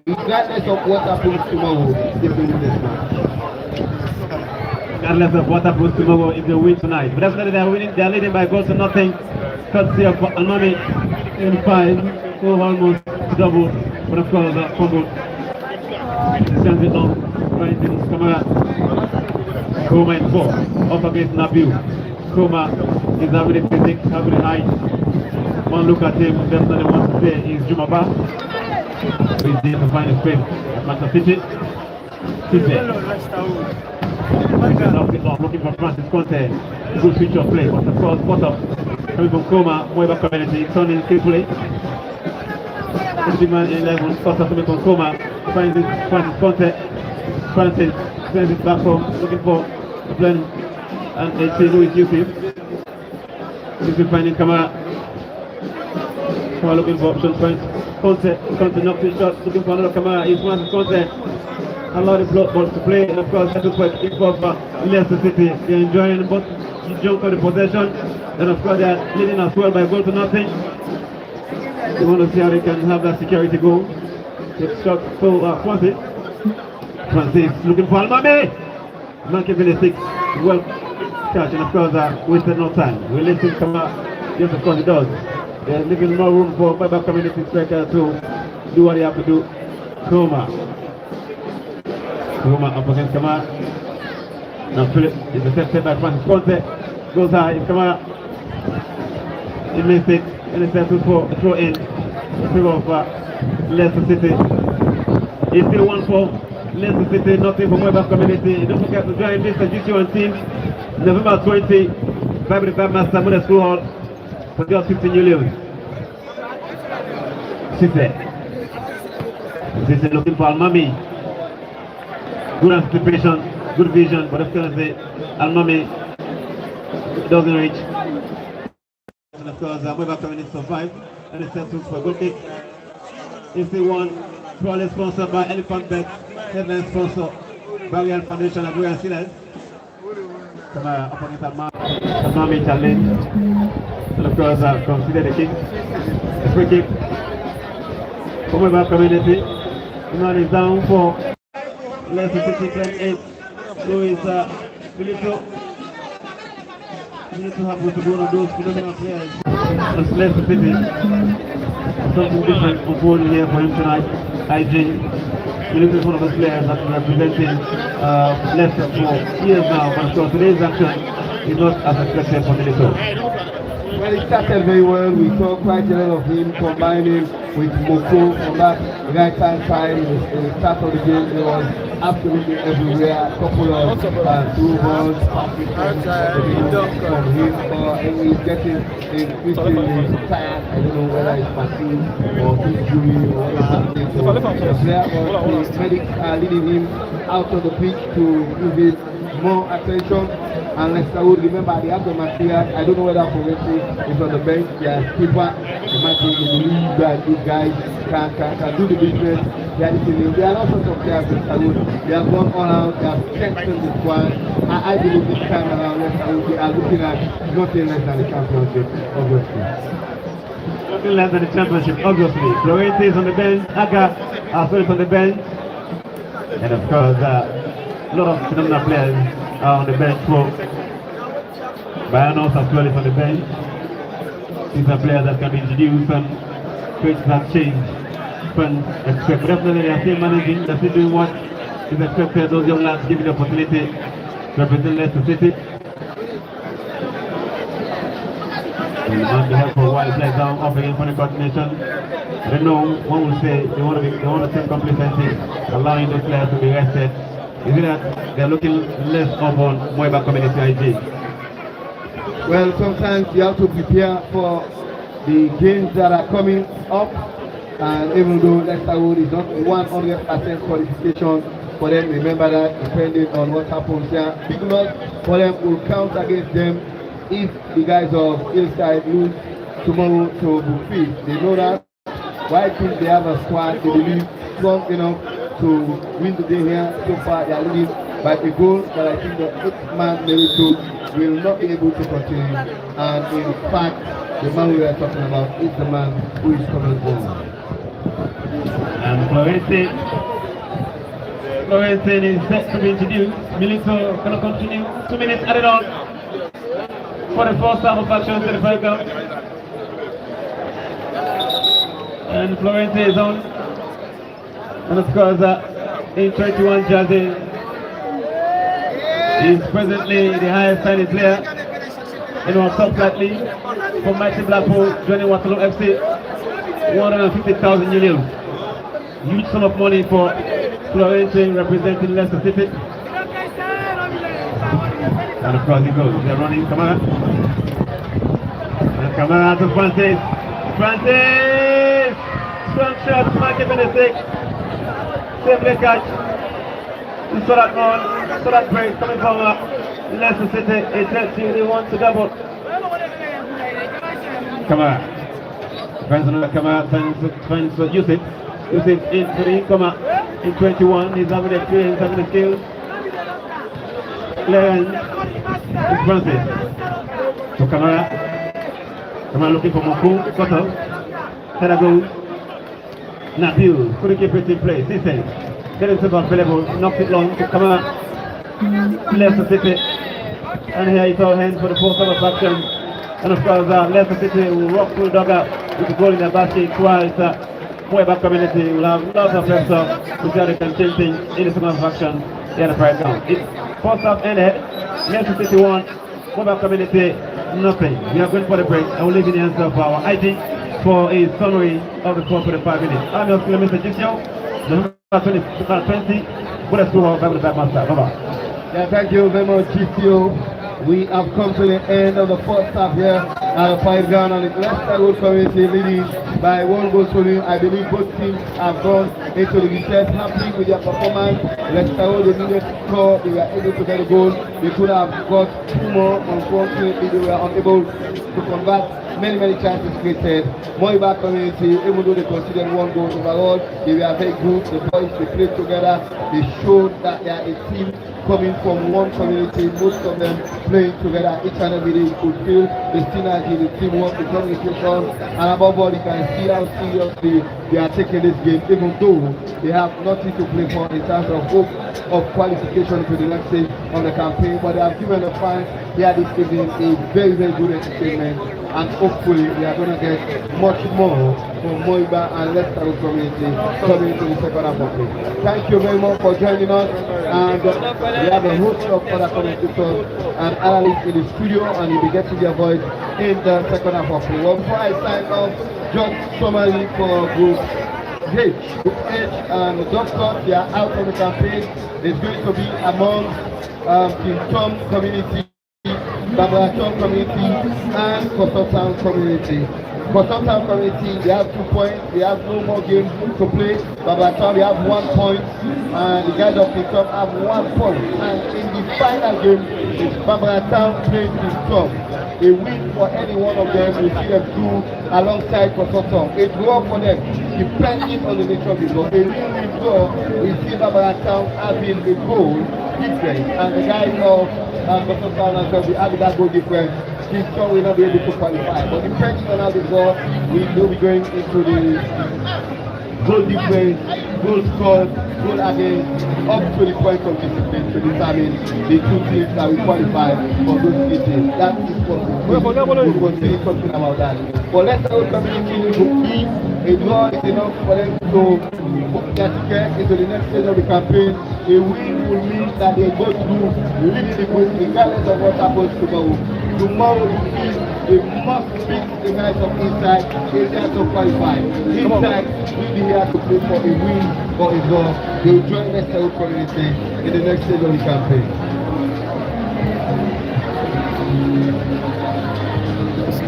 regardless of what happens tomorrow if they win this match. Regardless of what happens tomorrow if they win tonight. But definitely they are leading by goals to nothing. Courtesy of Almami in 5. So almost double, but of course fumble. Sends it on, finding Kamara. Koma in 4, up against Nabil. Koma is having the physics, having the height. One look at him, definitely wants to say is Jumaba. He's there to find a space at Manchester City. Looking for Francis Conte. Good switch of play, but of course, bottom. Coming from Koma, Moeba community, turning skillfully. Big man in 11, Costa coming from Koma, finds Francis Conte. Francis sends it back home, looking for Glenn and AC Louis Yusuf. Yusuf finding Kamara. Kamara looking for options, finds Conte knocks his shot, looking for another Kamara. He's Francis Conte. Allow the block balls to play, and of course, that's the kick off Leicester City. They're enjoying both the jump of the possession, and of course, they are leading as well by goal to nothing. They want to see how they can have that security goal. It's shot to Francis looking for Almami. Monkey Village 6. Well catch, and of course wasted no time. Releasing Kamara. Yes, of course it does. They're leaving more room for Moeba community striker to do what they have to do. Koma up against Kamara. Now Philip is intercepted by Francis Conte. Goes high. If Kamara he missed it. And it's set to throw in favor of Leicester City. It's still 1 for Leicester City, nothing for Moeba community. Don't forget to join this GC1 team November 20, 5 Master Model School Hall for just 15 million. City looking for Almami. Good anticipation, good vision, but of course Almami doesn't reach. And of course, Moeba community survived, and it's set for a good kick. It's the one proudly sponsored by Elephant Bet, headline sponsor, Barrier Foundation and Royal Sealers. Kamara up against Almami challenge, and of course, consider the kick. The free kick for Moeba community. The man is down for Leicester City 28. Louis Filippo. We need to have to go on those phenomenal players. It's Leicester City. Something different unfolding here for him tonight. IG. We're looking for one of the players that is representing Leicester for years now, but of course today's action is not as expected for Minnesota. Well, it started very well. We saw quite a lot of him combining with Moko on that right-hand side. In the start of the game, he was absolutely everywhere. A couple of through balls, passes from him, and he's getting increasingly tired. I don't know whether it's fatigue or injury or what is happening. So the player or the medics are leading him out of the pitch to give it more attention. And Leicester would remember they have the material. I don't know whether Foresti is on the bench. They are keeper. They might be believe that these guys can do the business. They are not sort of players Leicester would. They have gone all out. They have strengthened the squad. I believe this time around Leicester would. They are looking at nothing less than the championship, obviously. Nothing less than the championship, obviously. Florente is on the bench. Aga also is on the bench. And of course, a lot of phenomenal players are on the bench for Bayanos as well is on the bench. These are players that can be introduced and coaches have changed. But definitely they are still managing, they are still doing what is expected. Those young lads given the opportunity to represent Leicester City. And on behalf of while play down, off again for the coordination. I don't know, one will say they want to take complacency, allowing those players to be rested. Is it that they're looking less up on Moeba Community IG? Well, sometimes you have to prepare for the games that are coming up, and even though Leicester Road is not 100% qualification for them, remember that depending on what happens here, big loss for them will count against them if the guys of Hillside lose tomorrow to Buffet. They know that. Why I think they have a squad, they believe strong enough to win the day here. So far they are leading by a goal, but I think the 8-man Merito will not be able to continue, and in fact the man we are talking about is the man who is coming home. And Florentine is set to be introduced. Milito going to continue. 2 minutes added on for the first half of action to the fight count. And Florentine is on. And of course in 21 Jazzy is presently the highest signing player in our top flight league for Mighty Blackpool joining Waterloo FC. 150,000 euros. Huge sum of money for Florentine representing Leicester City. And of course he goes. They're running Kamara. And Kamara to Francis. Francis! Strong shot, marking Benedict. Safely catch. So that man, so that break coming from Leicester City. It tells you they want to double. Kamara. Finds another Kamara, finds Yusuf. Yusuf into the incomer in 21. He's having the experience, having the skills. Clearance is Francis. So Kamara. Kamara looking for Moku. Cut off. Header goes. Nabil couldn't keep it in place. He says. Get himself available, knocks it long to Kamara. Leicester City. And here is our hands for the fourth of action. And of course, Leicester City will rock through the dugout with the goal in their basket. Whilst Moeba Community will have lots of pressure to see how they can change things in the second action. They are the prize down. It's first half ended. Leicester City 1, Moeba Community nothing. We are going for the break. I will leave in the hands of our ID for a summary of the 4:45 minutes. I'm your skill, Mr. Gisio. November 20, put us through our back with the back master. Bye-bye. Yeah, thank you very much, GCO. We have come to the end of the first half here at the 5 ground, and the Leicester Road Community leading by 1 goal to 0. I believe both teams have gone into the recess happy with their performance. Leicester Road, they needed to score, they were able to get a goal. They could have got 2 more, unfortunately they were unable to convert. Many chances created. Moeba Community, even though they conceded 1 goal overall, they were very good. The boys, they played together. They showed that they are a team coming from one community, most of them playing together each and every day. You could feel the synergy, the teamwork, the communication, and above all, you can see how seriously they are taking this game, even though they have nothing to play for in terms of hope of qualification to the next stage of the campaign. But they have given the fans here this evening a very good entertainment, and hopefully we are going to get much more from Moeba and Leicester Community coming into the second half of it. Thank you very much for joining us, and we have a host of other commentators and analysts in the studio, and you'll be getting their voice in the second half of it. Well, before I sign off, just summary for Group H. Group H and the Doctors, they are out of the campaign. It's going to be among the Tom community, Babaraton community, and Kosotown community. Kosotown community, they have 2 points. They have no more games to play. Babaraton, they have 1 point, and the guys of the top have 1 point. And in the final game, it's Babaraton playing the top. A win for any one of them will see them through alongside Kosotown. A draw for them, depending on the nature of the goal. A win draw, we see Babaraton having a goal difference, and the guys of Kosotown as well, we have that goal difference. Kingston will not be able to qualify, but depending on how they go, we will be going into the goal difference, goal scored, goal against, up to the point of discipline to determine the two teams that will qualify for those 3 teams. That is what we will continue talking about that. For Leicester Road community, Group E, a draw is enough for them to book their ticket into the next stage of the campaign. A win will mean that they go through leading the group regardless of what happens tomorrow. Tomorrow will be they must beat the guys of Inside to qualify. Inside will be here to play for a win or a draw. They will join Leicester Road community in the next stage of the campaign. It's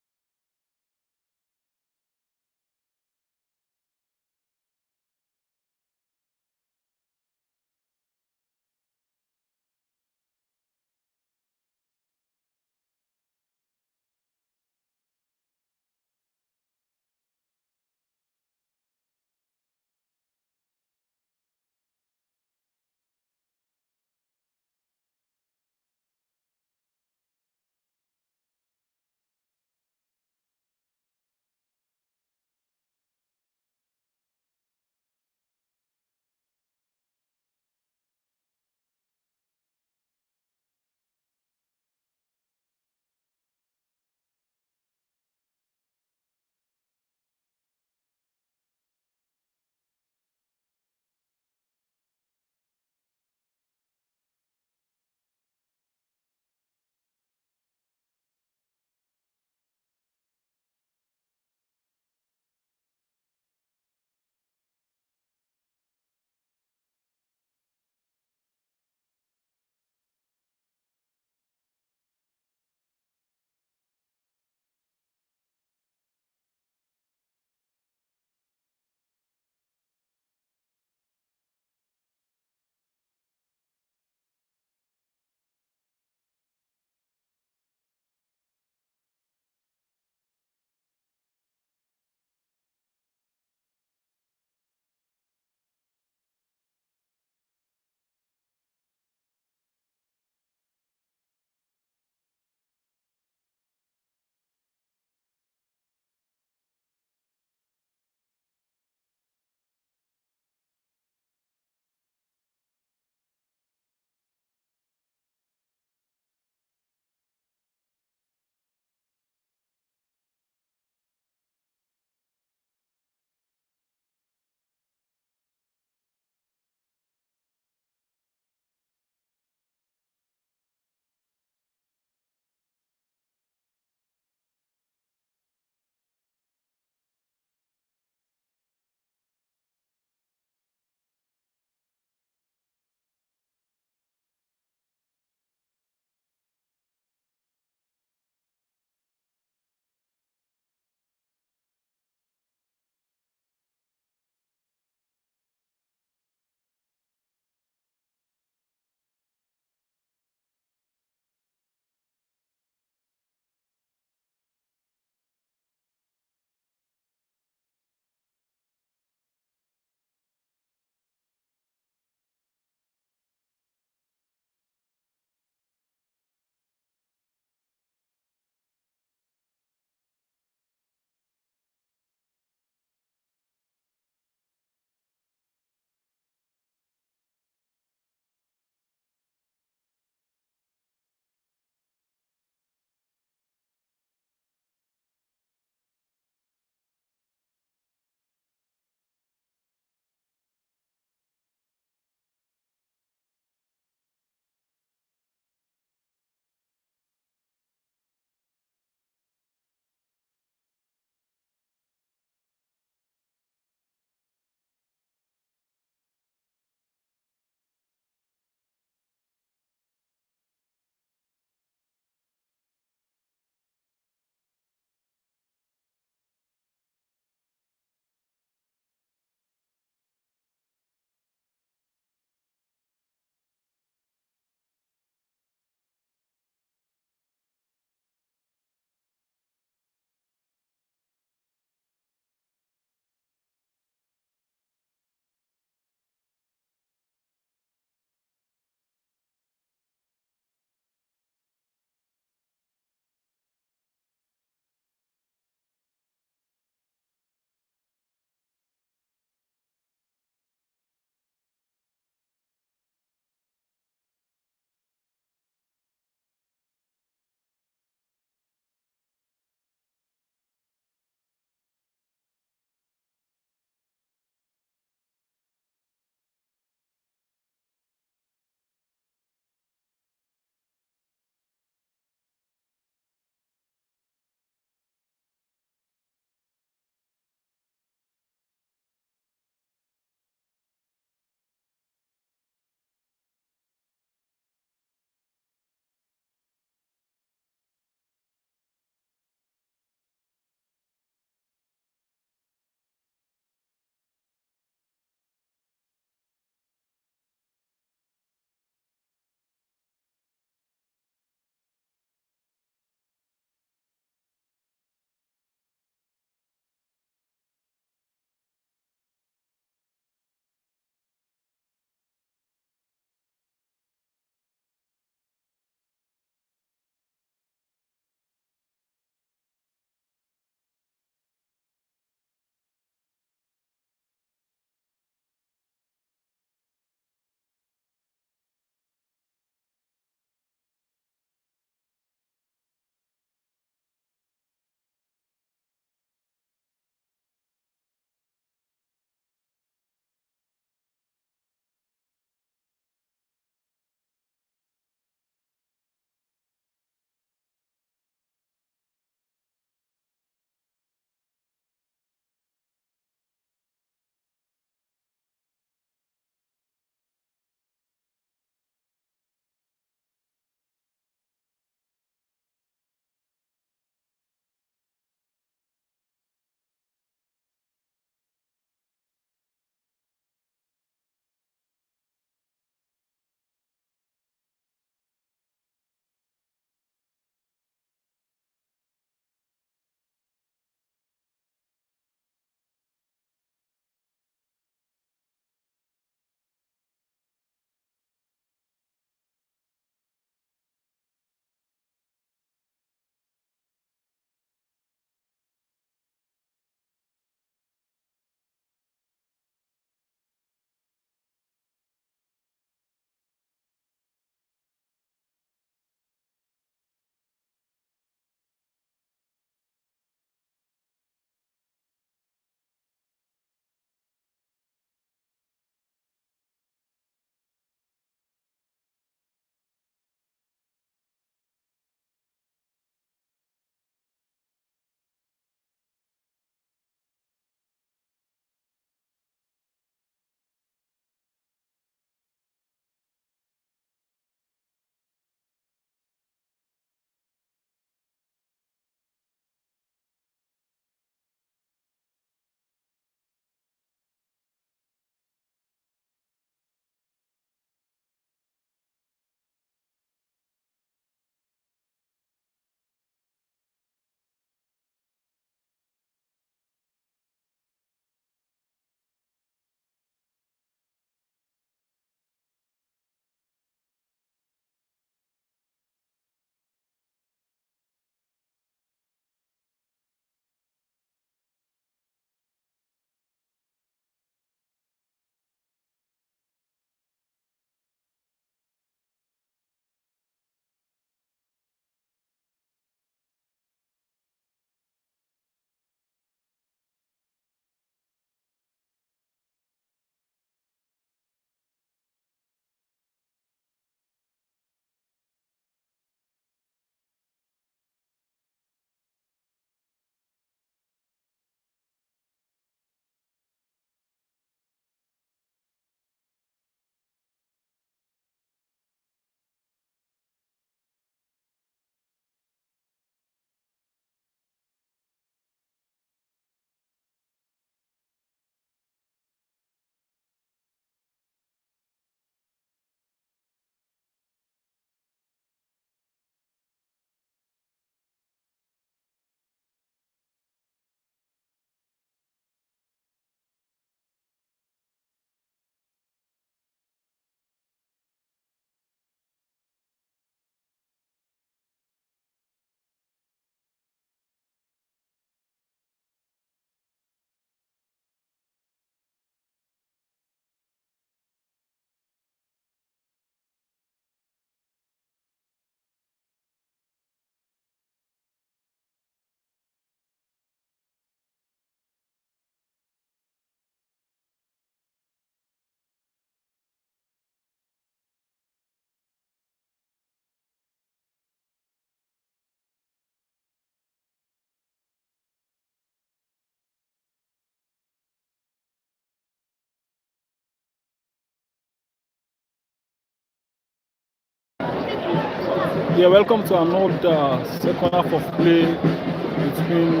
Yeah, welcome to another second half of play between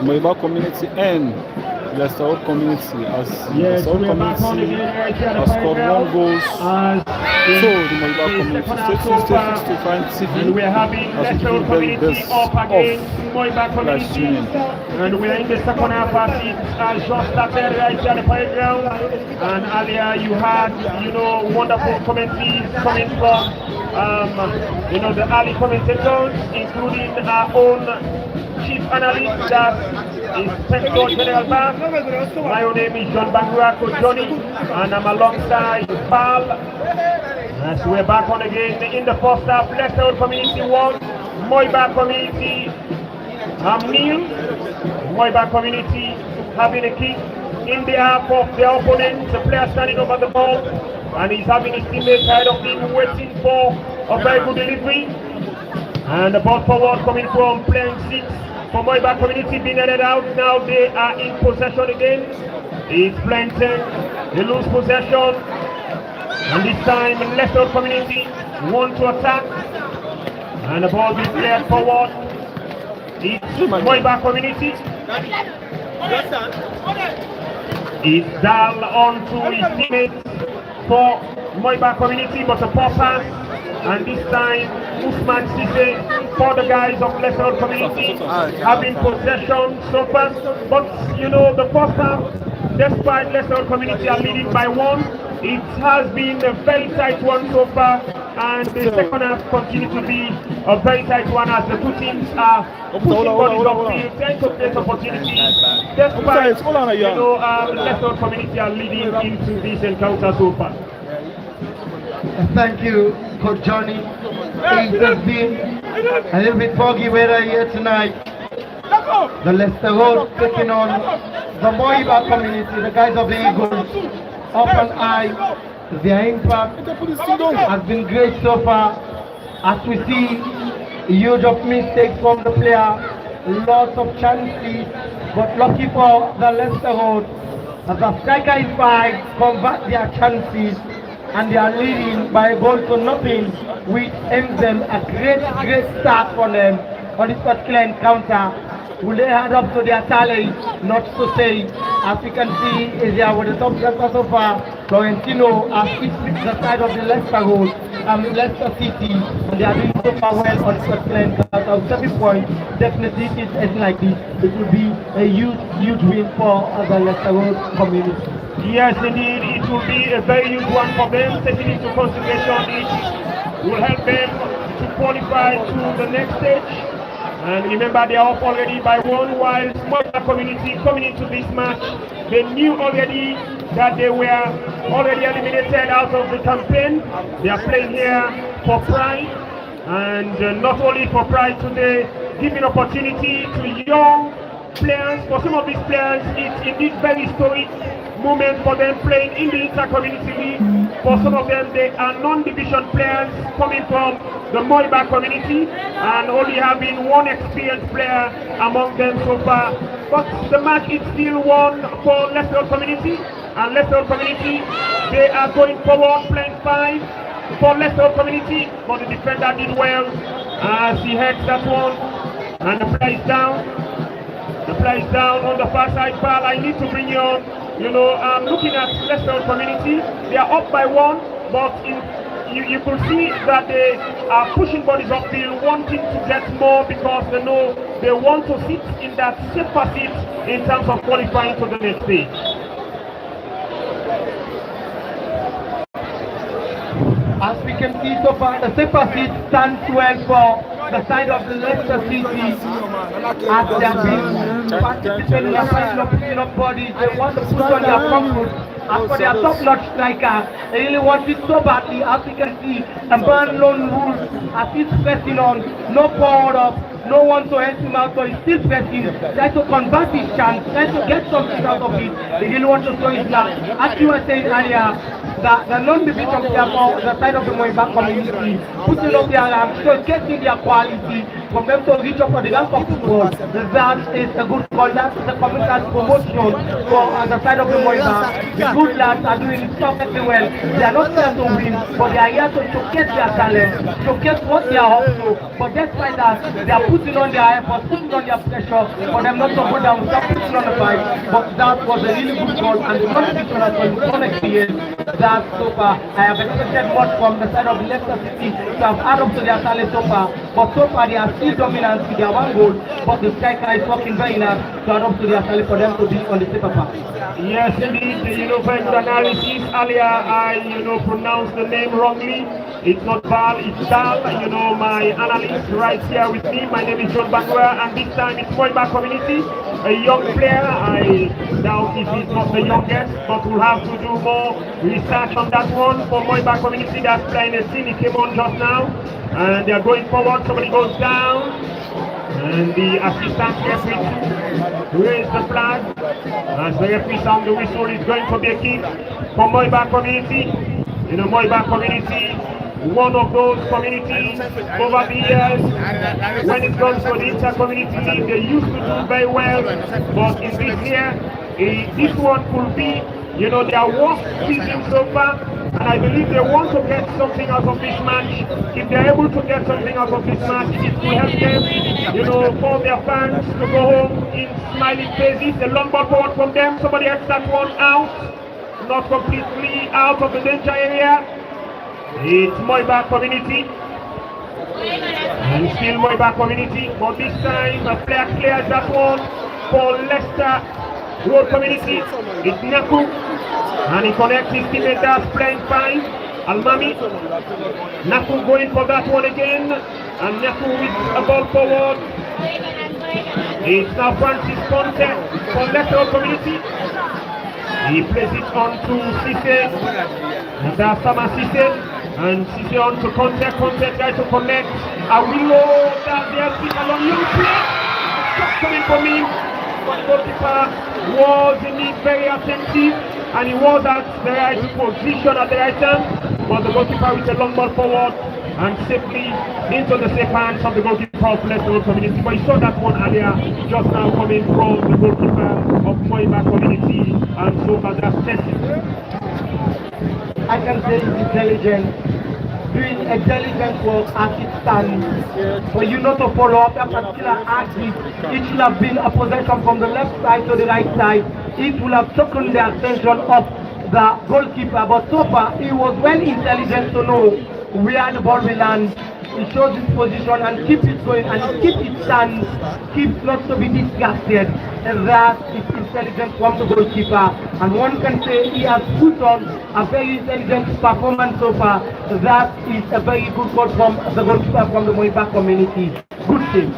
Moeba community and Leicester community, as Yes, Leicester we are back on community again right here at the has scored final. one goal so the Moeba community. Stay tuned to Find TV And we are having as we Leicester give you the very community best up of against Moeba live community. streaming. And we are in the second half as it has just started right here at the playground. And earlier you had, wonderful commentaries coming from, the early commentators, including our own chief analyst, that is Central General Bank. My own name is John Bangurako Johnny, and I'm alongside Pal. As we're back on again in the first half, Leicester community 1, Moeba community nil. Moeba community having a kick in the half of their opponent, the player standing over the ball, and he's having his teammates ahead of him waiting for a very good delivery. And the ball forward coming from playing 6 for Moeba community being headed out. Now they are in possession again. It's playing 10. They lose possession. And this time Leicester community want to attack. And the ball being played forward. It's Moeba community. It's Dal on to his teammates for Moeba community, but a poor pass. And this time Usman Sise for the guys of Leicester community having possession so far. But the first half, despite Leicester community are leading by 1, it has been a very tight one so far, and the second half continues to be a very tight one as the two teams are pushing bodies upfield, trying to create opportunities. Despite Leicester community are leading into this encounter so far. Thank you, Coach Johnny. It has been a little bit foggy weather here tonight. The Leicester Road taking on the Moeba community, the guys of the Eagles, up and high. Their impact has been great so far. As we see, huge of mistakes from the player, lots of chances, but lucky for the Leicester Road, as the striker is 5, convert their chances, and they are leading by a goal to nothing, which ends them a great start for them on this particular encounter. Will they add up to their talent? Not to say. As we can see, is there with the top scorer so far. Florentino has hit the side of the Leicester Road, Leicester City, and they are doing so far well on this particular encounter. With every point, definitely if it's anything like this, it will be a huge win for the Leicester Road community. Yes, indeed, it will be a very huge one for them, taking into consideration it will help them to qualify to the next stage. And remember, they are up already by 1, while Moeba community coming into this match, they knew already that they were already eliminated out of the campaign. They are playing here for pride, and not only for pride today, giving opportunity to young players. For some of these players, it's indeed very historic moment for them playing in the inter-community league. For some of them, they are non-division players coming from the Moeba community and only having one experienced player among them so far. But the match is still won for Leicester community, and Leicester community, they are going forward playing 5 for Leicester community, but the defender did well as he heads that one, and the player is down. The player is down on the far side. Pal, I need to bring you on. I'm looking at Leicester community. They are up by 1, but you could see that they are pushing bodies upfield, wanting to get more because they know they want to sit in that safer seat in terms of qualifying to the next stage. As we can see so far, the safer seat stands well for the side of the Leicester City, as they have been participating in picking up bodies. They want to put on their front foot. As for their top-notch striker, they really want it so badly. As we can see, a man lone wolf as he's pressing on, no forward up, no one to help him out, so he's still pressing, trying to convert his chance, trying to get something out of it. They really want to throw his luck. As you were saying earlier, the non-division player for the side of the Moeba community, putting up their showcasing their quality from them to reach up for the rank of football. That is a good call. That is a commitment promotion for the side of the Moeba. The good lads are doing perfectly well. They are not here to win, but they are here to showcase their talent, showcase what they are up to. But despite that, they are putting on their efforts, putting on their pressure for them not to go down, stop putting on the fight. But that was a really good goal, and the competition has been one experience that so far I have expected much from the side of Leicester City to have added up to their talent so far. But so far they are still dominant with their one goal, but the striker is working very hard to add up to their talent for them to be on the safer path. Yes, indeed. Very good analysis. Earlier, I pronounced the name wrongly. It's not Bal, it's Dal. My analyst right here with me. My name is John Bangura, and this time it's Moeba community. A young player. I doubt if he's not the youngest, but we'll have to do more research on that one for Moeba community. That's playing a scene. He came on just now, and they're going forward. Somebody goes down. And the assistant referee raised the flag. As the referee sound the whistle, it's going to be a kick for Moeba community. Moeba community, one of those communities over the years, when it comes to the inter-community league, they used to do very well. But in this year, this one could be, their worst season so far. And I believe they want to get something out of this match. If they're able to get something out of this match, it will help them, for their fans to go home in smiling faces. A long ball forward from them. Somebody has that one out. Not completely out of the danger area. It's Moeba community. And still Moeba community. But this time, a player clears that one for Leicester Road community. It's Naku. And he connects his teammate, that's playing fine. Almami. Naku going for that one again. And Naku with a ball forward. It's now Francis Conte for Leicester community. He plays it on to Cisse. And that's Sama Cisse. And Cisse on to Conte. Conte tries to connect. Awilo, that's the LC along. Young play. Just coming from him. But the goalkeeper was indeed very attentive. And he was at the right position at the right time, but the goalkeeper with a long ball forward and safely into the safe hands of the goalkeeper of Leicester community. But you saw that one earlier, just now coming from the goalkeeper of Moeba community, and so far that's tested. I can say it's intelligent, doing intelligent work as it stands. For you not to follow up a particular axis, it should have been a possession from the left side to the right side. It will have taken the attention of the goalkeeper, but so far he was well intelligent to know where the ball will land. He shows his position and keep it going and keep it stance, keep not to be distracted. And that is intelligent from the goalkeeper. And one can say he has put on a very intelligent performance so far. That is a very good goal from the goalkeeper from the Moeba community. Good team.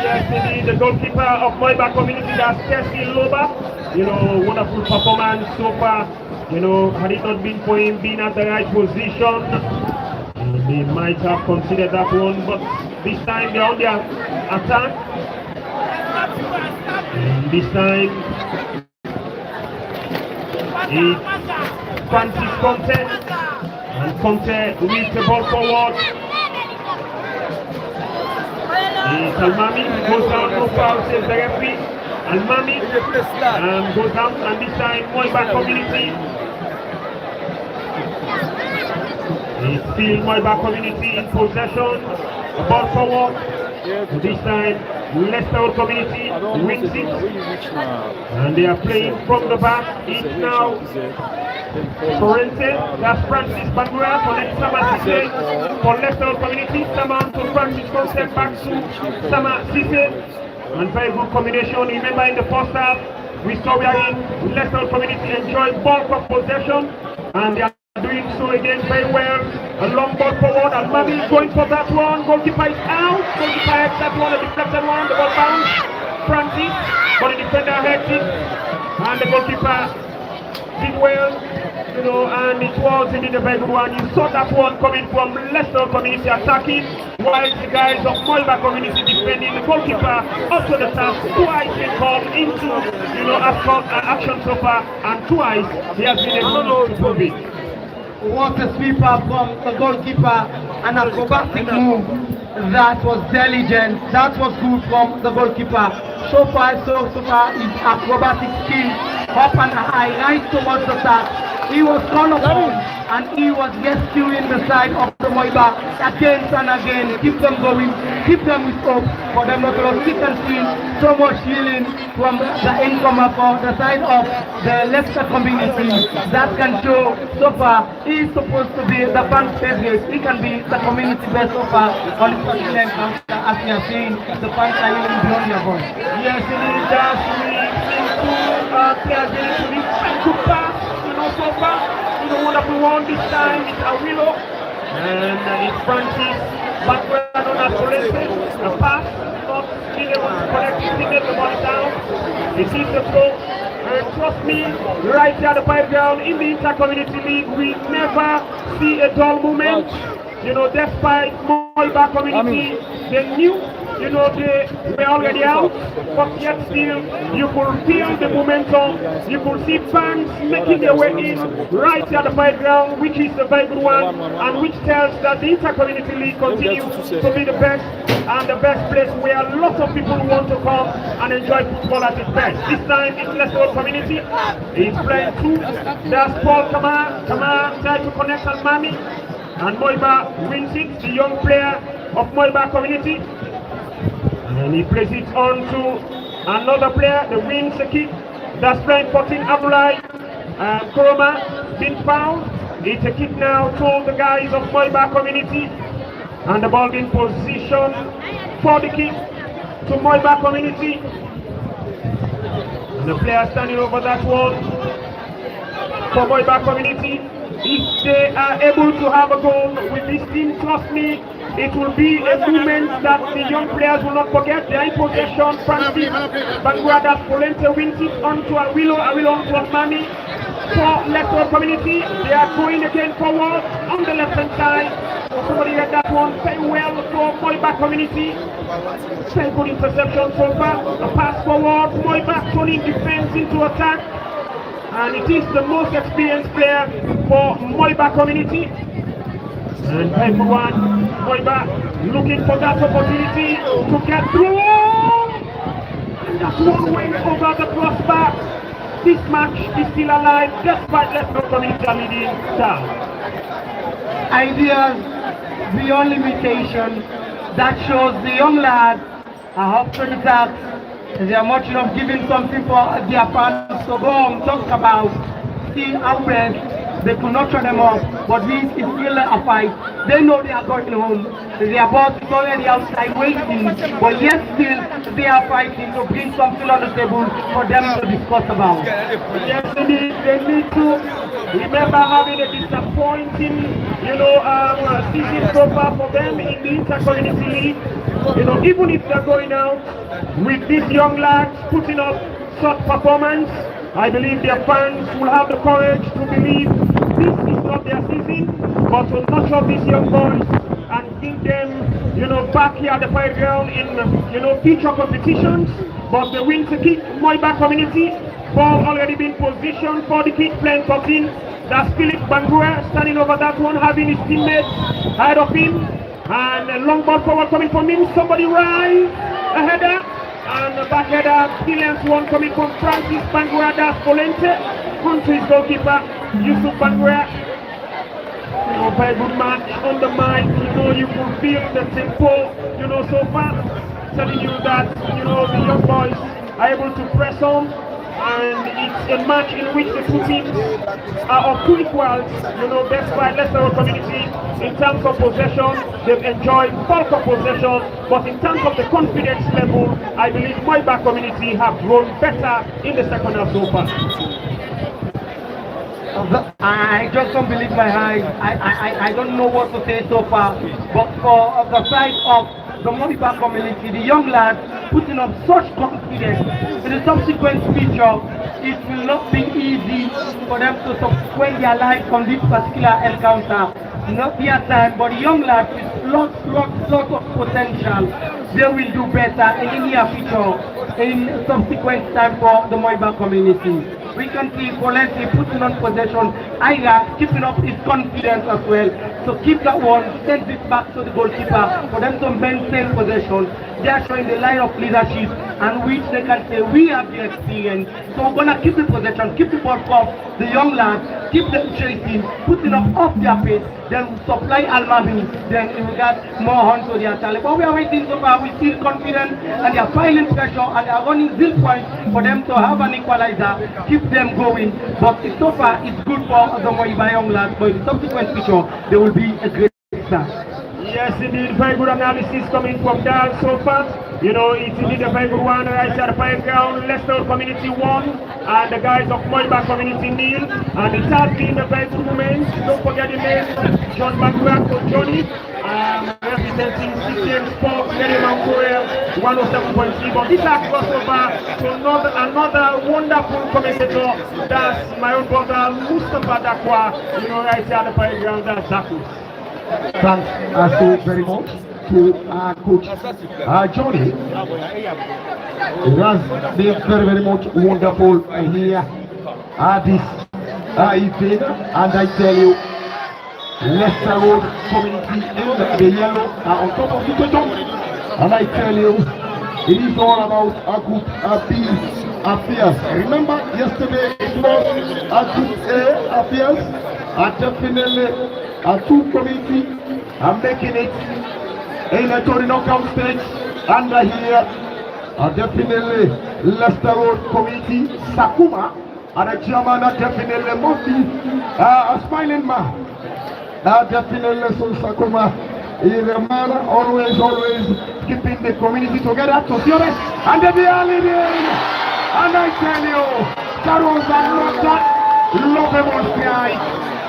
Yes, indeed, the goalkeeper of Moeba community, that's Tessie Loba. Wonderful performance so far. Had it not been for him being at the right position, they might have considered that one. But this time they're on their attack. And this time it's Francis Conte. And Conte wheels the ball forward. Almami goes down, no foul, says the referee. Almami goes down, and this time Moeba community. It's still Moeba community in possession. A ball forward. This time Leicester community wins it. And they are playing from the back. It's now Corrente, that's Francis Bangura, connects Sama Cisse for Leicester community. Sama to Francis Concept, back to Sama Cisse. And very good combination. Remember in the first half, we saw we are in Leicester community enjoying bulk of possession, and they are doing so again very well. A long ball forward, and Mavi is going for that one. Goalkeeper is out. Goalkeeper heads that one, a deflected one. The ball bounce. Francis, but the defender heads it, and the goalkeeper did well. And it was indeed a very good one. You saw that one coming from Leicester community attacking, while the guys of Moeba community defending. The goalkeeper also the staff twice been called into action so far, and twice he has been able to prove it. water sweeper from the goalkeeper, an acrobatic move that was diligent, that was good from the goalkeeper. So far, his acrobatic skill up and high, right towards the top. He was called upon and he was rescuing the side of the Moeba again and again. Keep them going, keep them with hope for them not to lose. We can see so much healing from the incomer for the side of the Leicester community. That can show so far he is supposed to be the fan favorite. He can be the community best so far on this particular encounter, as we are seeing the fans are healing beyond their voice. Yes, it does. We seem to players to be to pass. So far, wonderful one this time. It's Awilo and it's Francis. Backward on that collected. The pass, not being able to collect it, get the ball down. It is the flow. And trust me, right here at the pipe ground in the Inter-Community League, we never see a dull moment. Despite Moeba community, they knew they were already out, but yet still you could feel the momentum. You could see fans making their way in right at the fight ground, which is a very good one, and which tells that the Inter-Community League continues to be the best and the best place where lots of people want to come and enjoy football at its best. This time it's Leicester community. He's playing through. There's Paul Kamara trying to connect on Mami, and Moeba wins it, the young player of Moeba community. And he plays it on to another player, the wings a kick. That's playing 14 Abulai. Koroma been fouled. It's a kick now to the guys of Moeba community. And the ball in position for the kick to Moeba community. And the player standing over that one for Moeba community. If they are able to have a goal with this team, trust me, it will be a moment that the young players will not forget. They are in possession. Francis Banguada Polente wins it onto Awilo onto Osmani. For Leicester community, they are going again forward on the left hand side. Somebody read that one very well for Moeba community. Very good interception so far. A pass forward, Moeba turning defense into attack. And it is the most experienced player for Moeba community. And everyone, Moeba looking for that opportunity to get through. And that's one way over the crossbar. This match is still alive despite Leicester community leading down. Ideas beyond limitation. That shows the young lads are up to the task. They are much of giving something for their fans to go on, talk about, see how best they could not shut them off, but this is still a fight. They know they are going home. Their boss is already outside waiting, but yet still they are fighting to bring something on the table for them to discuss about. Yes, they need to remember having a disappointing, season so far for them in the Inter-Community League. Even if they're going out with these young lads putting up such performance, I believe their fans will have the courage to believe this is not their season, but to nurture these young boys and bring them, back here at the playground in, future competitions. But the win to kick Moeba community, ball already been positioned for the kick, playing 14. That's Philip Bangura standing over that one, having his teammates ahead of him. And a long ball forward coming from him. Somebody rise, a header, and a back header. Brilliant one coming from Francis Bangura. That's Polente. Onto his goalkeeper, Yusuf Bangura. Very good match on the mic. You can feel the tempo. So far, telling you that the young boys are able to press on. And it's a match in which the two teams are of two equals, despite Leicester community. In terms of possession, they've enjoyed bulk of possession, but in terms of the confidence level, I believe Moeba community have grown better in the second half so far. I just don't believe my eyes. I don't know what to say so far, but for the side of the Moeba community, the young lads putting up such confidence in the subsequent feature, it will not be easy for them to subsequent their life on this particular encounter. Not their time, but the young lads with lots of potential. They will do better in the near future in subsequent time for the Moeba community. we can see Valencia putting on possession, either keeping up his confidence as well. So keep that one, send it back to the goalkeeper for them to maintain possession. They are showing the line of leadership and which they can say we have the experience. So we're gonna keep the possession, keep the ball off the young lads, keep them chasing, putting up off their pace, then supply Almavi, then we got more on to their talent. But we are waiting so far, we feel confident and they are piling pressure and they are running 0 points for them to have an equalizer, keep them going. But so far it's good for the Moeba young lads, but in the subsequent picture they will be a great start. Yes, indeed, very good analysis coming from Dal so far. You know, it's indeed a very good one. Right at the playing ground, Leicester community 1 and the guys of Moeba community 0. And it has been a very good moment. Don't forget the name, John McGrath for Johnny, representing CCM Sports, Mount Korea, 107.3. But this has crossed over to another wonderful commentator. That's my own brother, Mustafa Dakwa. You know, right here at the playing ground, that's Daku. Thanks so very much to Coach Johnny. It has been very, very much wonderful here this evening, and I tell you, Leicester Road community in the yellow are on top of the top, and I tell you, it is all about a good affairs. Remember yesterday it was a good affairs, definitely. Two committee are making it in a Torino knockout stage, and here definitely Leicester Road committee, Sakuma, and the chairman definitely Mofi, a smiling man. Definitely so Sakuma is a man always keeping the community together to see us, and they are leading. And I tell you, that was another lovable sky,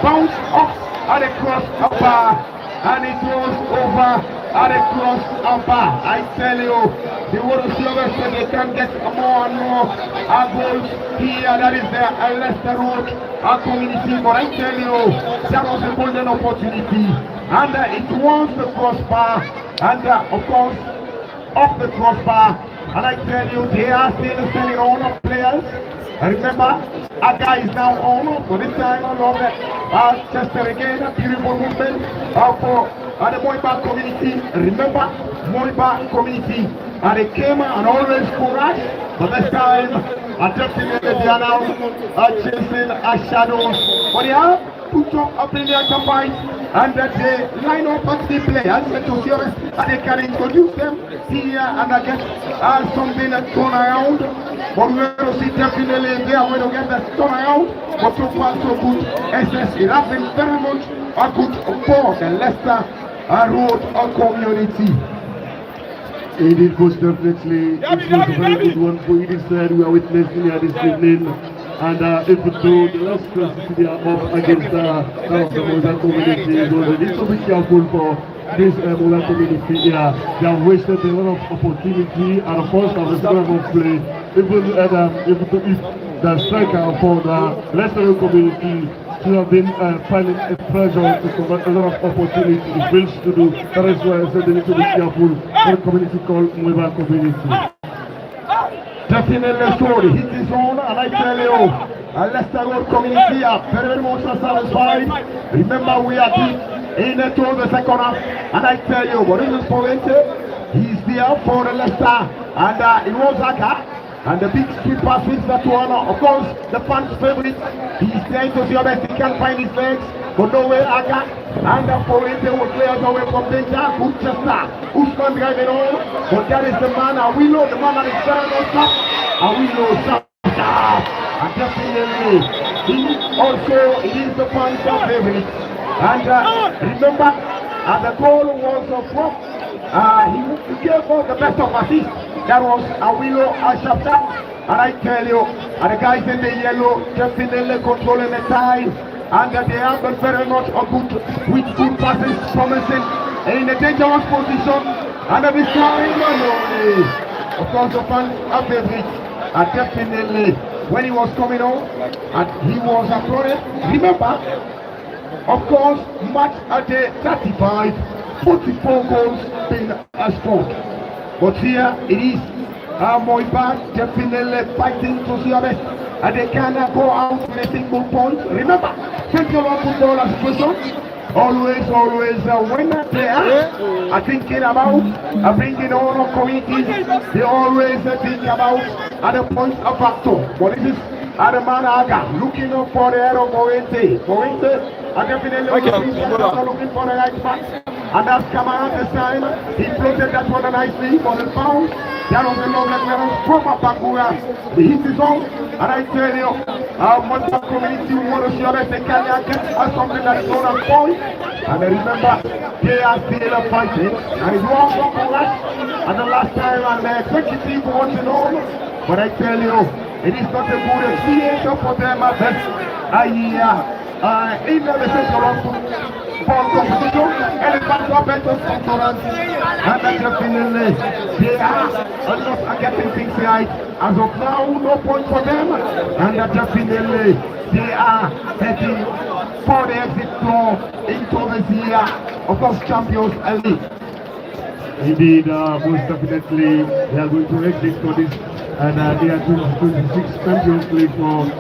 bounce up at a cross upper, and it was over at a cross upper. I tell you, the World Series said they can get more and more goals here. That is the Leicester Road community. But I tell you, that was a golden opportunity, and it was the crossbar, and of course, off the crossbar. And I tell you, they are still selling on of players. Remember, Aga is now on for this time along Chester again, a beautiful movement for the Moeba community. Remember, Moeba community, and they came and always courage, but this time, definitely they are now chasing shadows. But they have put up a brilliant campaign, and they line up at the players to see us, and they can introduce them here and get something that turn around. But we're going to see definitely they are going to get that turn around. But so far so good. SS, it has been very much a good for the Leicester Road community. It is most definitely, it was a very good one for you this side. We are witnessing here this evening. And even though the Leicester City are up against the Moeba community, so they need to be careful for this Moeba community here. They have wasted a lot of opportunity, and of course, there was a lot of play. Even if the striker for the Leicester community should have been finding a pressure to convert a lot of opportunities, wills to do. That is why I said they need to be careful for the community called Moeba community. Definitely so, the hit is on, and I tell you, Leicester Road community are very much satisfied. Remember, we are deep in the second half, and I tell you, what is this Porente? He's there for the Leicester, and it was Aka, and the big sweep passes that one, of course, the fans' favorite. He's there to see how best he can find his legs, but no way Aka, and the Porente will play us away from danger. Good Chester, Usman driving on, but that is the man, Awilo, the man that is better than us. Awilo, and definitely, he is the fans' favorite. And remember, the goal was from, he gave us the best of assists. That was Awilo Ashafta. And I tell you, the guys in the yellow definitely controlling the time. And they have been very much a good, with good passes, promising in a dangerous position. And every time, of course, the fans are favorite. And definitely, when he was coming on, and he was applauded. Remember, of course, match at the 35, 44 goals being scored. But here it is, Moeba definitely fighting to see our best. and they cannot go out with a single point. Remember, Central Football Association always when they are thinking about bringing on communities, they always think about other points of factor. But this is Adamanaga looking up for the head of Moente. I definitely looking for the right back. And that's Kamara this time. He floated that one nicely for the pound. That was a lovely clearance from Apakura. He hit his own. And I tell you, Moeba community want to show that they can get something that is on a point. And remember, they are still fighting. And it's wrong for us. And the last time, and the executive wants to know. But I tell you, it is not a good experience for them at best. In the Central Football competition, Elephants are better conference, and definitely they are not getting things right. As of now, no point for them, and definitely they are heading for the exit door into this year of the Champions League. Indeed, most definitely they are going to exit for this, and they are 26 Champions League for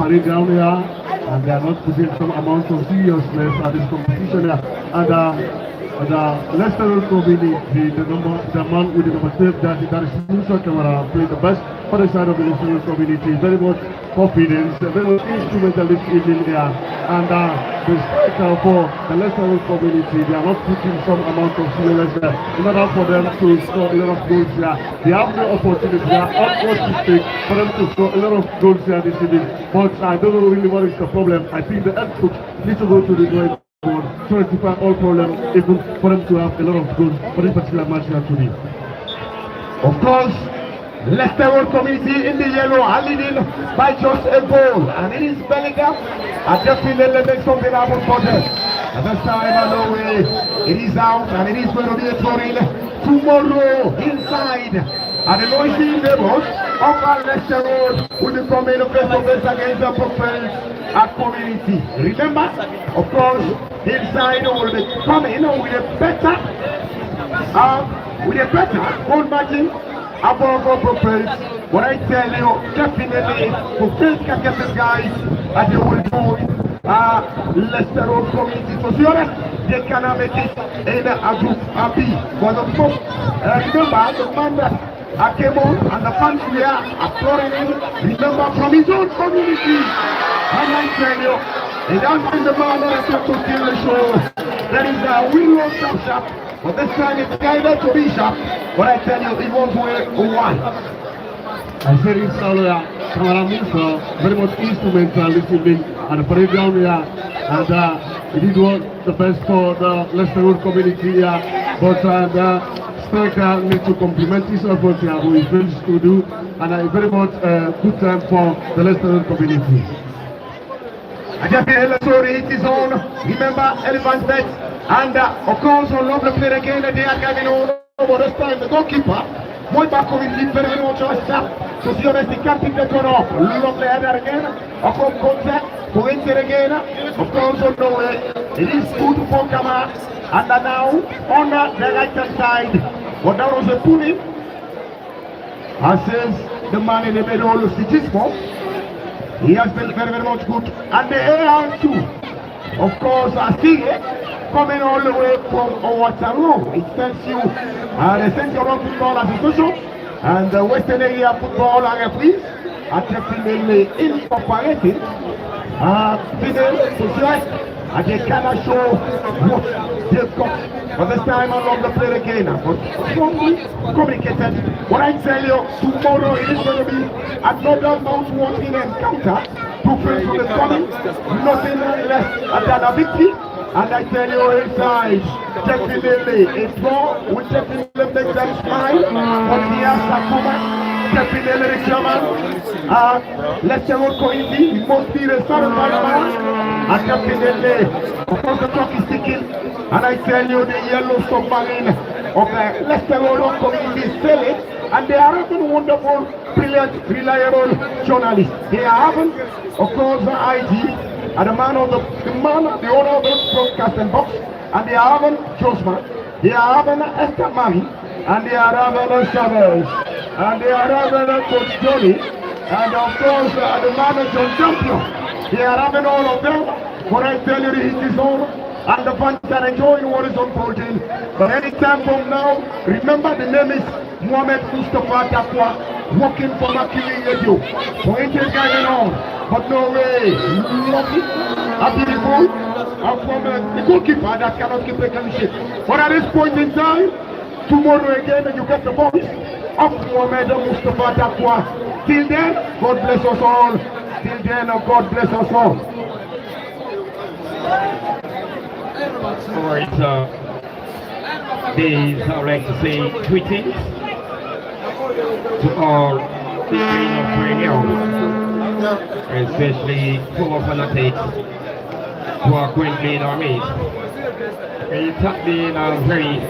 parade down here. And they are not putting some amount of seriousness at this competition. And Leicester community, the man with the number 12, that is Musa Kamara, playing the best for the side of the Leicester community. Very much confidence, very much instrumental this evening there. And the striker for the Leicester community, they are not putting some amount of seriousness in order for them to score a lot of goals here. They have no opportunity, they are optimistic for them to score a lot of goals here this evening. But I don't know really what is the problem. I think the head coach needs to go to the drawing board to rectify all problems, even for them to have a lot of goals for this particular match here today. Of course, Leicester community in the yellow are leading by just a goal, and it is Bellingham. I just feel that make something happen for them. At this time, I know it is out, and it is going to be a throw-in tomorrow inside at the noisy neighbors of our Leicester Road will be coming face-to-face against the Propels at community. Remember, of course, inside will be coming with a better goal margin above our Propels. What I tell you, definitely, Propels can get the guys and they will do it. Leicester Road community. So be honest, they cannot make it in a group B. But of course, remember the man that came on and the fans here are pouring in. Remember from his own community. And I tell you, it has been the man that has to steal the show. There is a Willow Sharp, but this time it's guided to be sharp. But I tell you, it was one. I said it's all Kamara Musa, very much instrumental this evening at the parade ground here, and it is the best for the Leicester Road community here, but the striker needs to compliment his efforts here, who is very to do, and a very much good time for the Leicester Road community. Ajapi Sorry hit his own, remember Elephant Bet, and of course on love the player again, they are coming on over this time, the goalkeeper. Moeba community very much so si honest, he can't pick the gun off. Love the header again, of course contact, to enter again, of course on the way. It is good for Kamara, and now on the right hand side, but that was a pulling. As says the man in the middle, Sigismo, he has been very much good, and the AR too. Of course, I see it coming all the way from Waterloo. It tells you the Central Football Association and the Western Area Football referees are definitely incorporated and they cannot show what they've got. But this time along the play again, but strongly communicated. What I tell you, tomorrow it is going to be another mouth-watering encounter to face with the coming, nothing less than a victory. And I tell you inside, definitely a draw will definitely make them smile. But the answer coming, definitely the German. Leicester Road community must be the son of man. And definitely, of course the clock is ticking. And I tell you, the yellow submarine of the Leicester Road community is sailing. And they are having wonderful, brilliant, reliable journalists. They are having, of course, the IG. And the owner of the broadcasting box, and they are having Josman, they are having Esther Mari, and they are having Chavez, and they are having Coach Johnny, And of course, the manager champion. They are having all of them. But I tell you, the heat is on. And the fans are enjoying what is unfolding. But any time from now, remember the name is Mohamed Mustafa Takwa, working for Makili Radio. So it is going on. But no way. A beautiful. From the goalkeeper that cannot keep a clean sheet. But at this point in time, tomorrow again, you get the voice of Mohamed Mustafa Takwa. Till then, God bless us all. Till then, God bless us all. Alright, these I would like to say three things to all the Queen of Radio, especially football fanatics who are currently in our midst. It has been a very,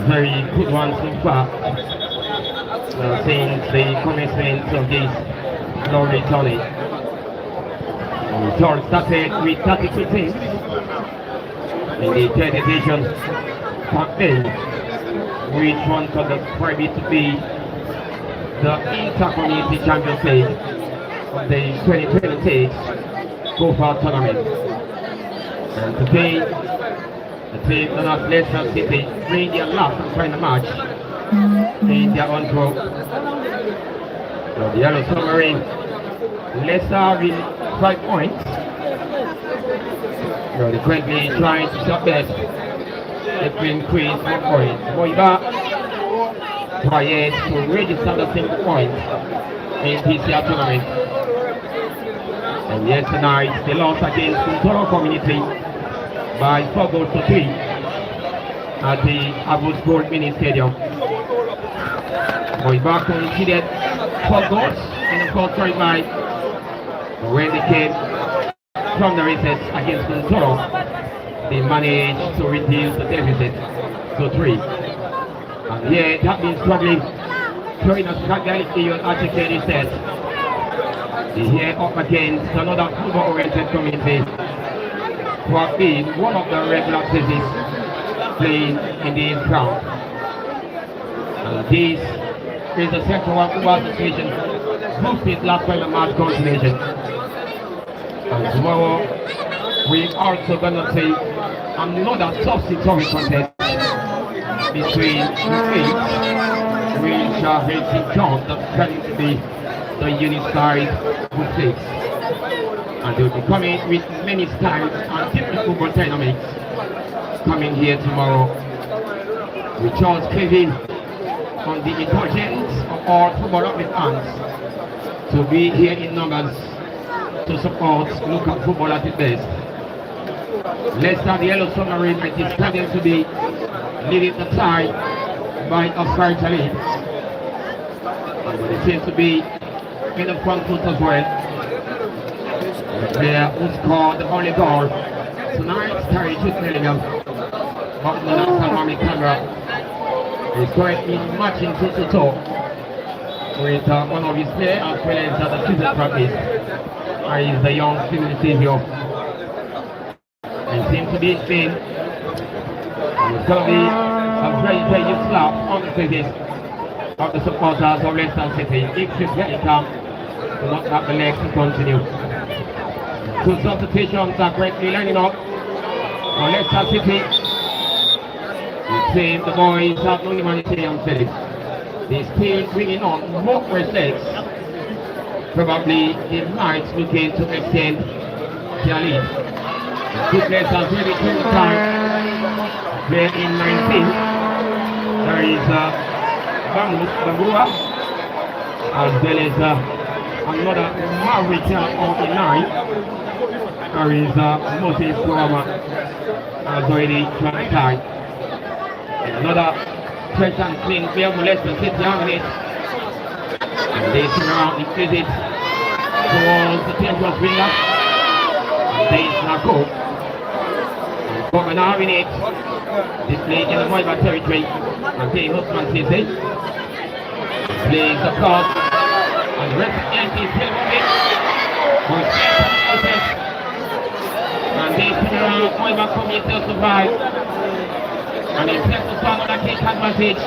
very good one so far since the commencement of this lovely tourney. It all started with 32 teams in the third division campaign, which one could describe it to be the inter-community championship of the 2026 Go-Far tournament. And today, the team of Leicester City playing their last and final match in their own group. So the Yellow Submarine, Leicester with 5 points. So they're currently trying to stop that. They've been increased 1 point. Moeba tries to register the same point in this year's tournament. And yesterday they lost against Kuntoro Community by 4 goals to 3 at the Abus Gold Mini Stadium. Moeba conceded 4 goals in the first 35. But when they came from the recess against Kuntoro, they managed to reduce the deficit to 3. And here they have been struggling, showing us strategy on articulated sets. They here up against another football-oriented community who have been one of the regular places playing in this ground. And this is the Central One Football Association boosted last final match consolation. And tomorrow we're also gonna see another substitute contest between the eight, which are St. John that's going to be the unified group 6. And they'll be coming with many styles and different football dynamics coming here tomorrow. We just craving on the indulgence of all football fans to be here in numbers to support local football at its best. Leicester, the Yellow Submarine, it is starting to be leading the side by a slight lead. And it seems to be in the front foot as well. The player who scored the only goal tonight, Terry Twistillingham, but the national army camera is currently matching toe-to-toe with one of his players as well as the season practice. And he's the young Steven Silvio. It seems to be in Spain. It's going to be a very, very slap on the faces of the supporters of Leicester City. If this very come, do not have the legs to continue. 2 substitutions are greatly lining up for Leicester City. It seems the boys have no humanitarian service. They still bringing on more legs. Probably they might looking to extend their lead. Two players are ready to time. Player in 19. There is Bambua, as well as another Mauritian on the 9. There is Moses Kouama as already trying time. Another fresh and clean player who lets the City on it. And they turn around, they place it towards the dangerous winger. There is Nako. But now in it, this play in the Moeba territory. And they Husman City plays the cross. And the rest is still moving. And they turn around, Moeba commits to survive. And they press the song on the kick advantage.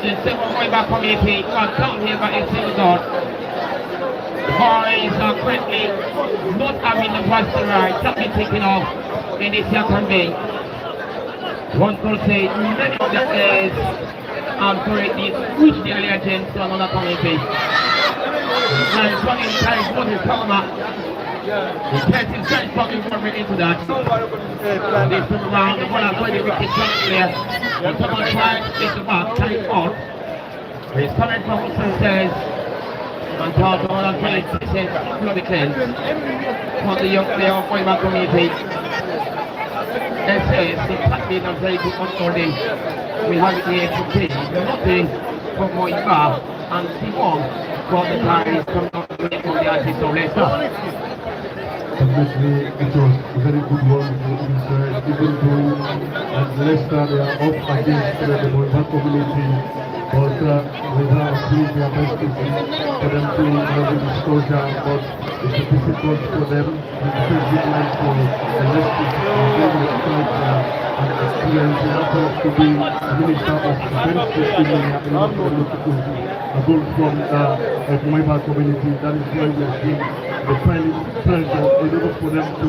The second Moeba community was down here by a single goal. boys are currently not having the first right, that be taken off in this second day. One could say many of the players have currently switched their legends to another community. And running time for the summer. The test is very fucking forming into that. This time around, the ball has already wicked shot there. The someone trying to take the back, time out. He's coming from Hudson Stairs. And towards the one of 26 bloody cleanse. For the young player of Moeba community. They say the tactic of very good unfolding. We have it here to take nothing from Moeba and Simon for the time coming up from the artist of Leicester. Obviously, it was a very good one inside, even though at Leicester they are up against the Moeba community, but we have doing their best for them to have a disclosure, but it's difficult for them. The defensive line for the Leicester very strong and experience. They happen to be a minister of defense system in a goal from the Moeba community. That is why we are seeing the final pressure in order for them to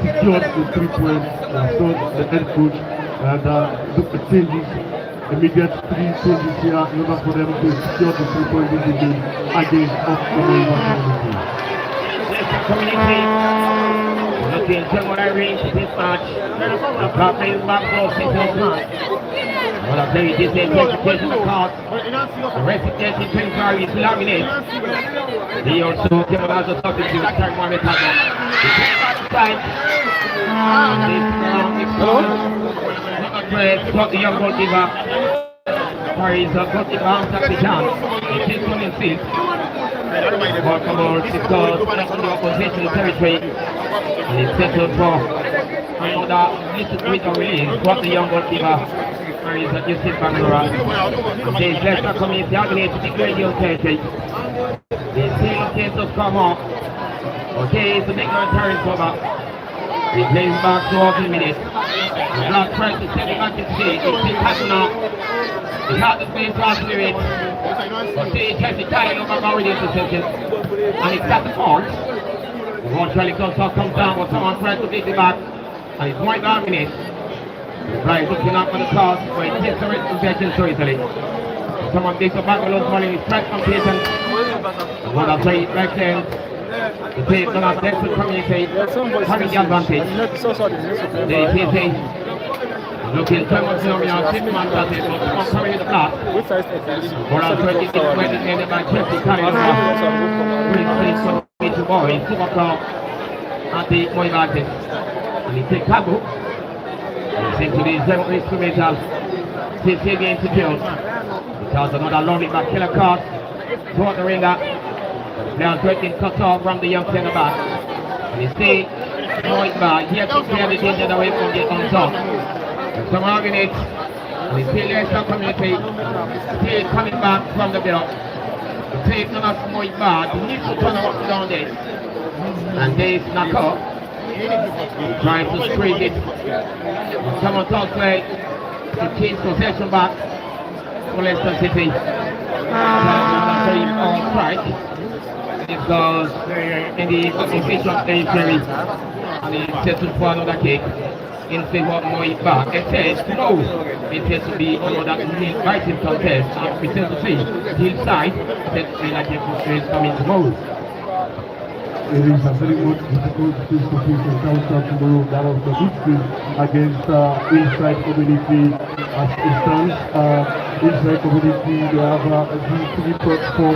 secure the 3 points. So the head coach look at changes, immediate 3 changes here in order for them to secure the 3 points in the game against the Moeba community. Looking temporary to this match. The captain back goes into the match. Well, I'll tell you, this is interpretation of cards. The recitation temporary is laminate. He also came out as a substitute, time one attack. He came back to side. And this round is not great, got the young goalkeeper. Carries a goalkeeper arms at the chance. He takes on his feet. Walkable because on the opposition territory. And it's settled for another little bit of release. Got the young goalkeeper. Carries a Justin Bangura. Says Leicester community agony to the radio territory. The same case has come up. Okay, so make no turn over. He plays back to 14 minutes. The Black tries to set the back to stage. It's still passing up. He had the same pass with it. But he tries to tie it over already interception. And it's got the fault. Eventually comes down, but someone tries to take it back. And it's 1 minute. Right, looking up for the cross, but it takes the rest of the so easily. Someone takes the back of those money, strike completion. What I play right there. The play is not next to communicate, having the advantage. The PSA looking so much now, we are 6 man does it, but someone coming in the block. What I'll try to get it when it's ended by Chelsea carrying the block. Great place for me to boy, 2 o'clock at the Moeba. And he takes Kago. He's into the 7th instrumental. PSA again to Jones. Because another lovely back killer cross toward the ringer. Now getting cut off from the young centre back. And you see Moeba here to clear the danger away from the on top. And some arguments. And you see Leicester community still coming back from the belt. The play none of Moeba. He needs to turn up down there. And there is Nako. Trying to squeeze it. And someone talks like to change possession back for Leicester City. On strike. It goes in the official territory and he settled for another kick in favor of Moeba. It says no, it says to be another fighting contest. And we tend to see hillside said to be like a frustrated coming to move. It is a very good difficult field to face in counter tomorrow. That was the good field against inside community as it stands. Inside community they have 3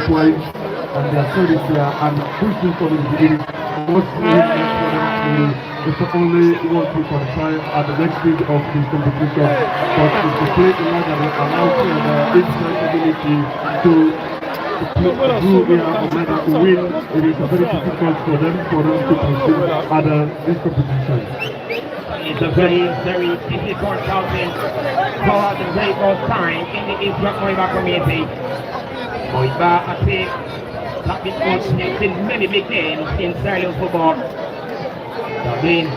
points. And they are solid here and pushing for the beginning. What's it's only want to qualify at the next stage of the competition. But if the play in order to allow the inside community to do to win, it is very difficult for them to proceed at this competition. It's a very difficult outing for the very first time in the East Moeba community. Moeba, I think, have been coached in many big games in Australian football. They've been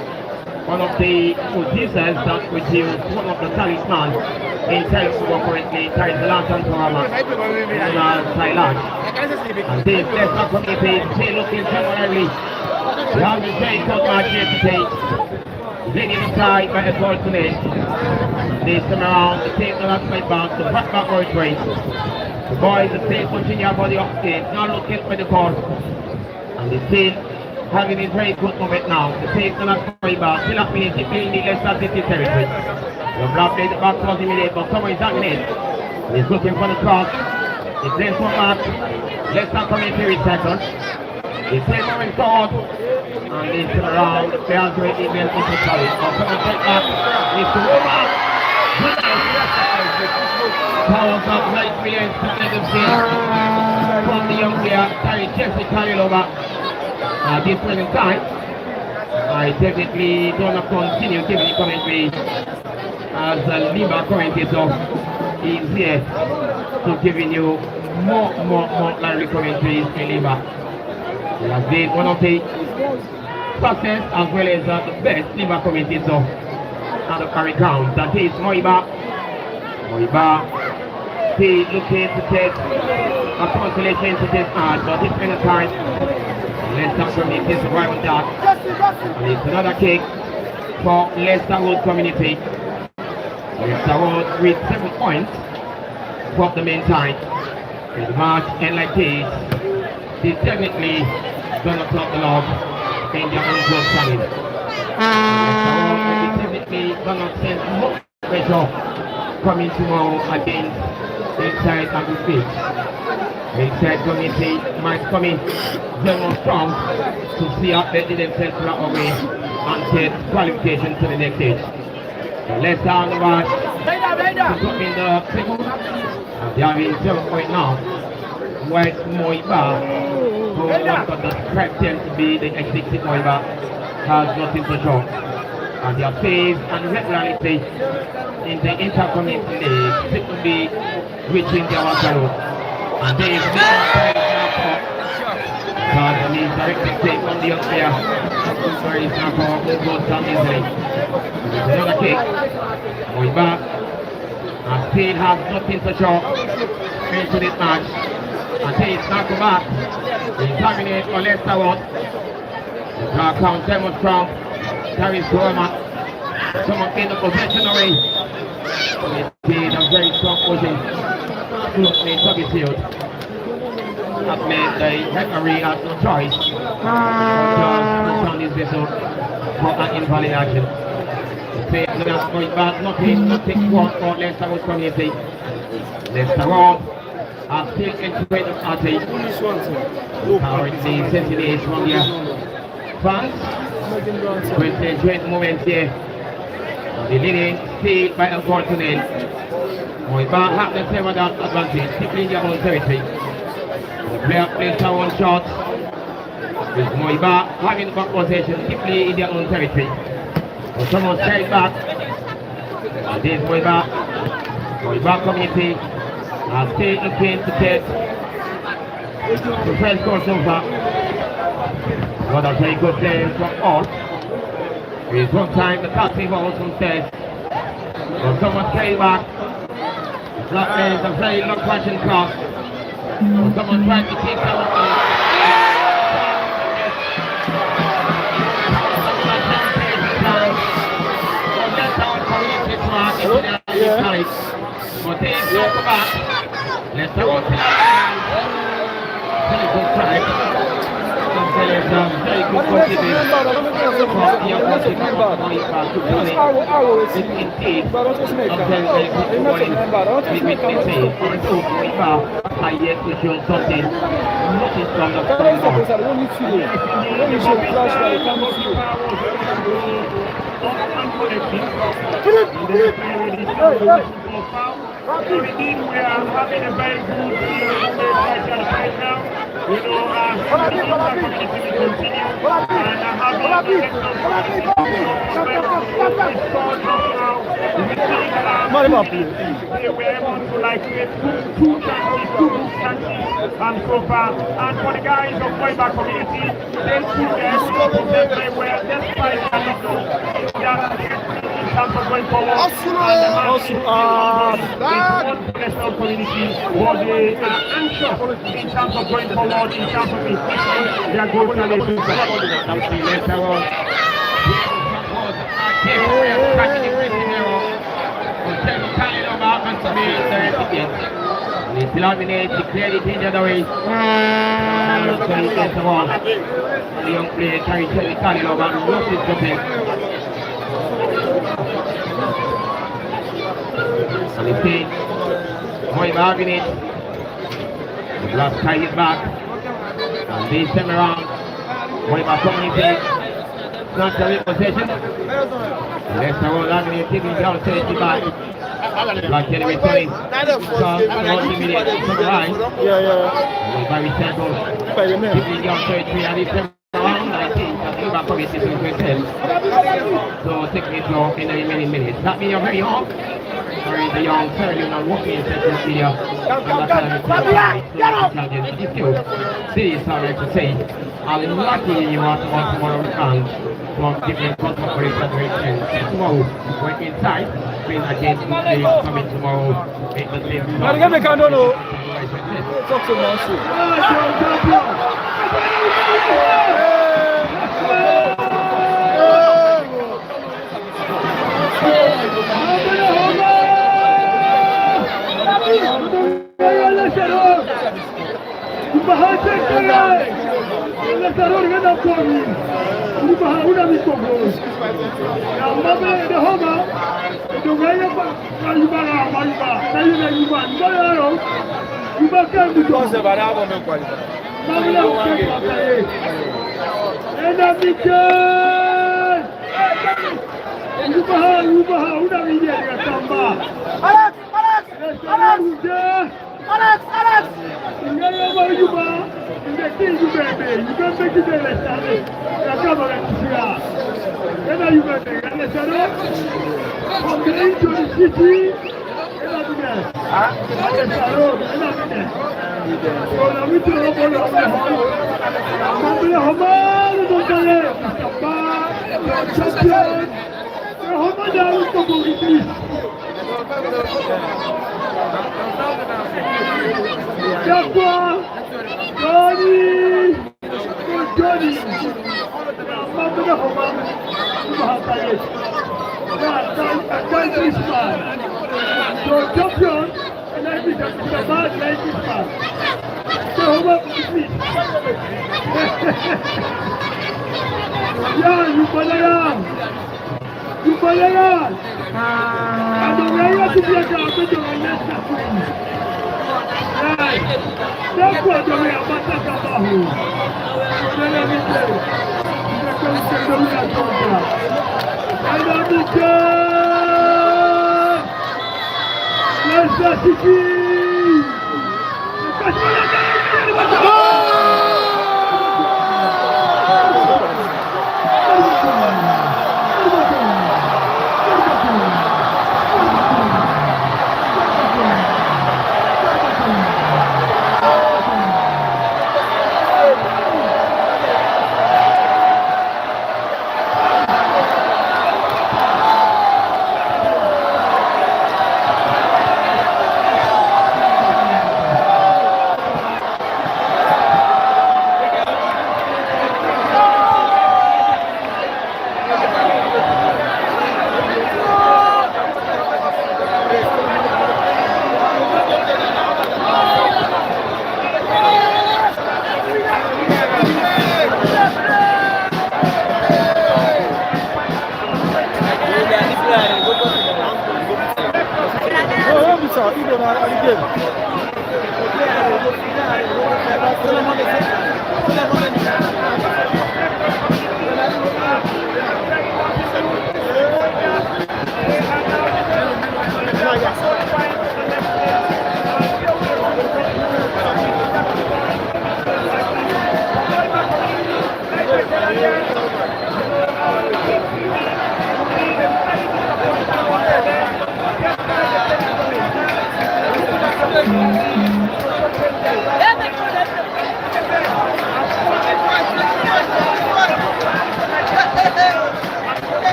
one of the producers that produce one of the talismans in Telford currently, carries the last and Torama, Thailand. And this Leicester community is still looking temporarily. We have the same cut match here today. Leading aside by a goal today. They turn around, they take the last fight back, the backward race. The boys are still continue about the upstate, not looking for the ball. And they still having a very good moment now. They take the last fight back, still up in the Leicester City territory. The block plays the back cross immediate, but someone is hanging in. He's looking for the cross. He plays one back. Leicester community with second. He plays moving forward. And they turn around. The players will even into sorry. But someone take back. It's the Moeba. Powers up right brilliant to let them see. From the young player, Jesse carried over. This point in time, I definitely don't continue giving the commentary as a Liba commentator is here to giving you more lively commentaries in Liba. He has been one of the success as well as the best Liba commentator on the current count. That is Moeba. He looking to take a consolation to this hard, but this kind of time, Leicester community is right with that. And it's another kick for Leicester Road community. Leicester Road with 7 points for the meantime. With the match end like this, they technically gonna top the log in their own goal standing. Leicester Road will be technically gonna send more pressure coming tomorrow against Inside and the Six. Inside community might come in very strong to see how they did themselves right away and get qualification to the next stage. So Leicester on the march to come in the second. They are in 7 point now. White Moeba, who one got the correct them to be the X60 Moeba, has nothing to show. And their pace and regularity in the intercommunity league seem to be reaching their workload. And they is because he is directly take from the up there. Where he's now goes down easily. There's another kick. Moeba and still has nothing to show into this match. And he is not back. He's dominate for Leicester Road. The draw count 7 strong. Carries Roma. Someone in the possession away. It's a very strong pushing. Closely Tuggy that made the referee has no choice. Just on this vessel for an invalid action. Going back, nothing for Leicester Road community. Leicester Road are still entering the party. Currently, Cincinnati is from here. France, great moment here. The leading still by a goal to nil. Moeba have the 7 down advantage, simply in their own territory. The player plays their own shot. With Moeba having the back possession simply in their own territory. So someone straight back. And this Moeba community are still looking to get the first goal so far. What a very good play from all. There is one time the taxi balls from stairs. But someone came back. That is a very long question cross. But someone tried to keep that one. But they don't come back. Let's go to very good try. Very good confidence from the opposite to indeed very good bowling with Messi. Also, Moeba are yet to show something nothing from the Indeed, we are having a very good right now. You know, community will continue and having we were able to like get two chances and so far. And for the guys of Moeba community, they took them very well despite that. terms of going forward. And the match is one professional community where they are anxious in terms of going forward, in terms of increasing their goals and their It's eliminate, declare it in the other way. The young player trying to the Italian over and lost his jumping. And the stage, Moeba having it. The last tie is back. And this time around, Moeba coming into it. Not the possession. Leicester will having it, taking down 75. Black enemy turning. So, 40 minutes to the right. Very settled. Taking down 33 and it's around 19. I think about probably 6 10. So, taking it slow in the remaining minutes. That means you're very hot. Very the young Sergio not walking in central media. This is sorry to say. I'm lucky you are tomorrow fans from different content for federation. Tomorrow, we're inside, playing against the coming tomorrow. Make the same. Talk to Mansu.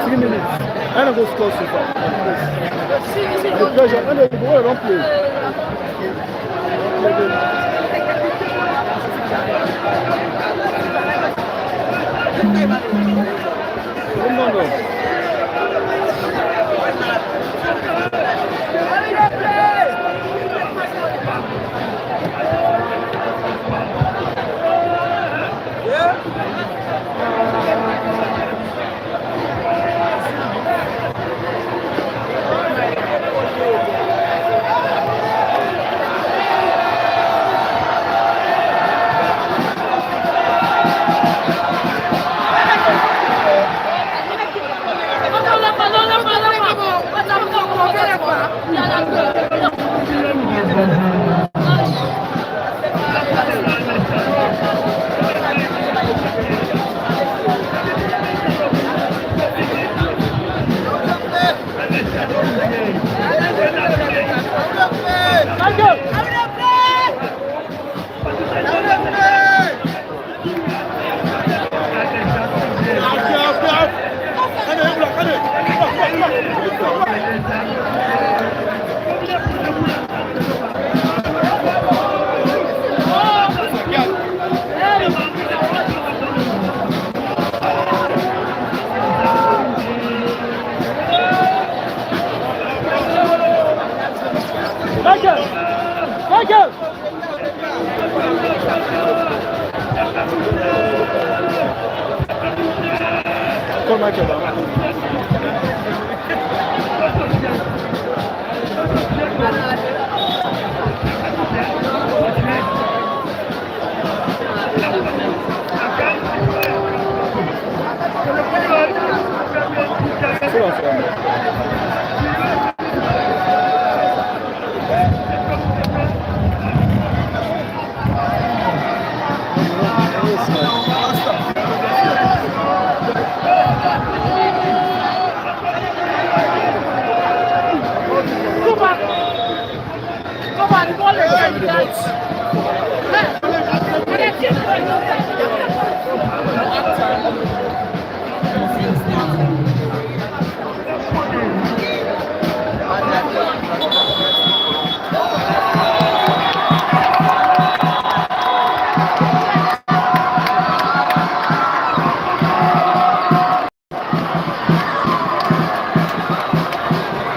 3 minutes. I don't go score so far. The pressure, and the boy don't play. No.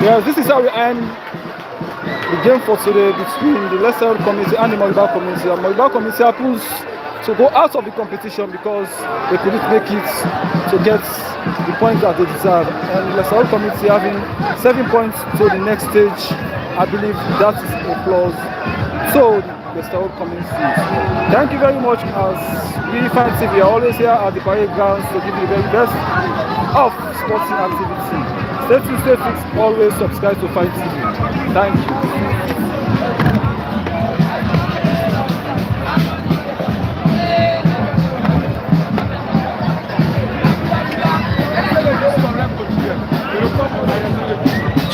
Yes, this is how we end the game for today between the Leicester community and the Moeba community. And Moeba community happens to go out of the competition because they couldn't make it to get the points that they deserve. And the Leicester community having 7 points to the next stage, I believe that is a plus. So the Leicester community. Thank you very much. As we Fan TV are always here at the parade grounds to give you the very best of sporting activity. Stay tuned, stay fixed, always subscribe to Fan TV. Thank you.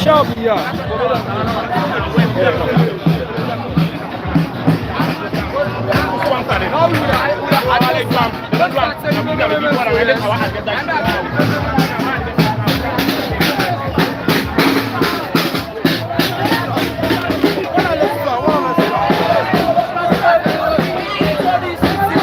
Sharp, yeah. Now we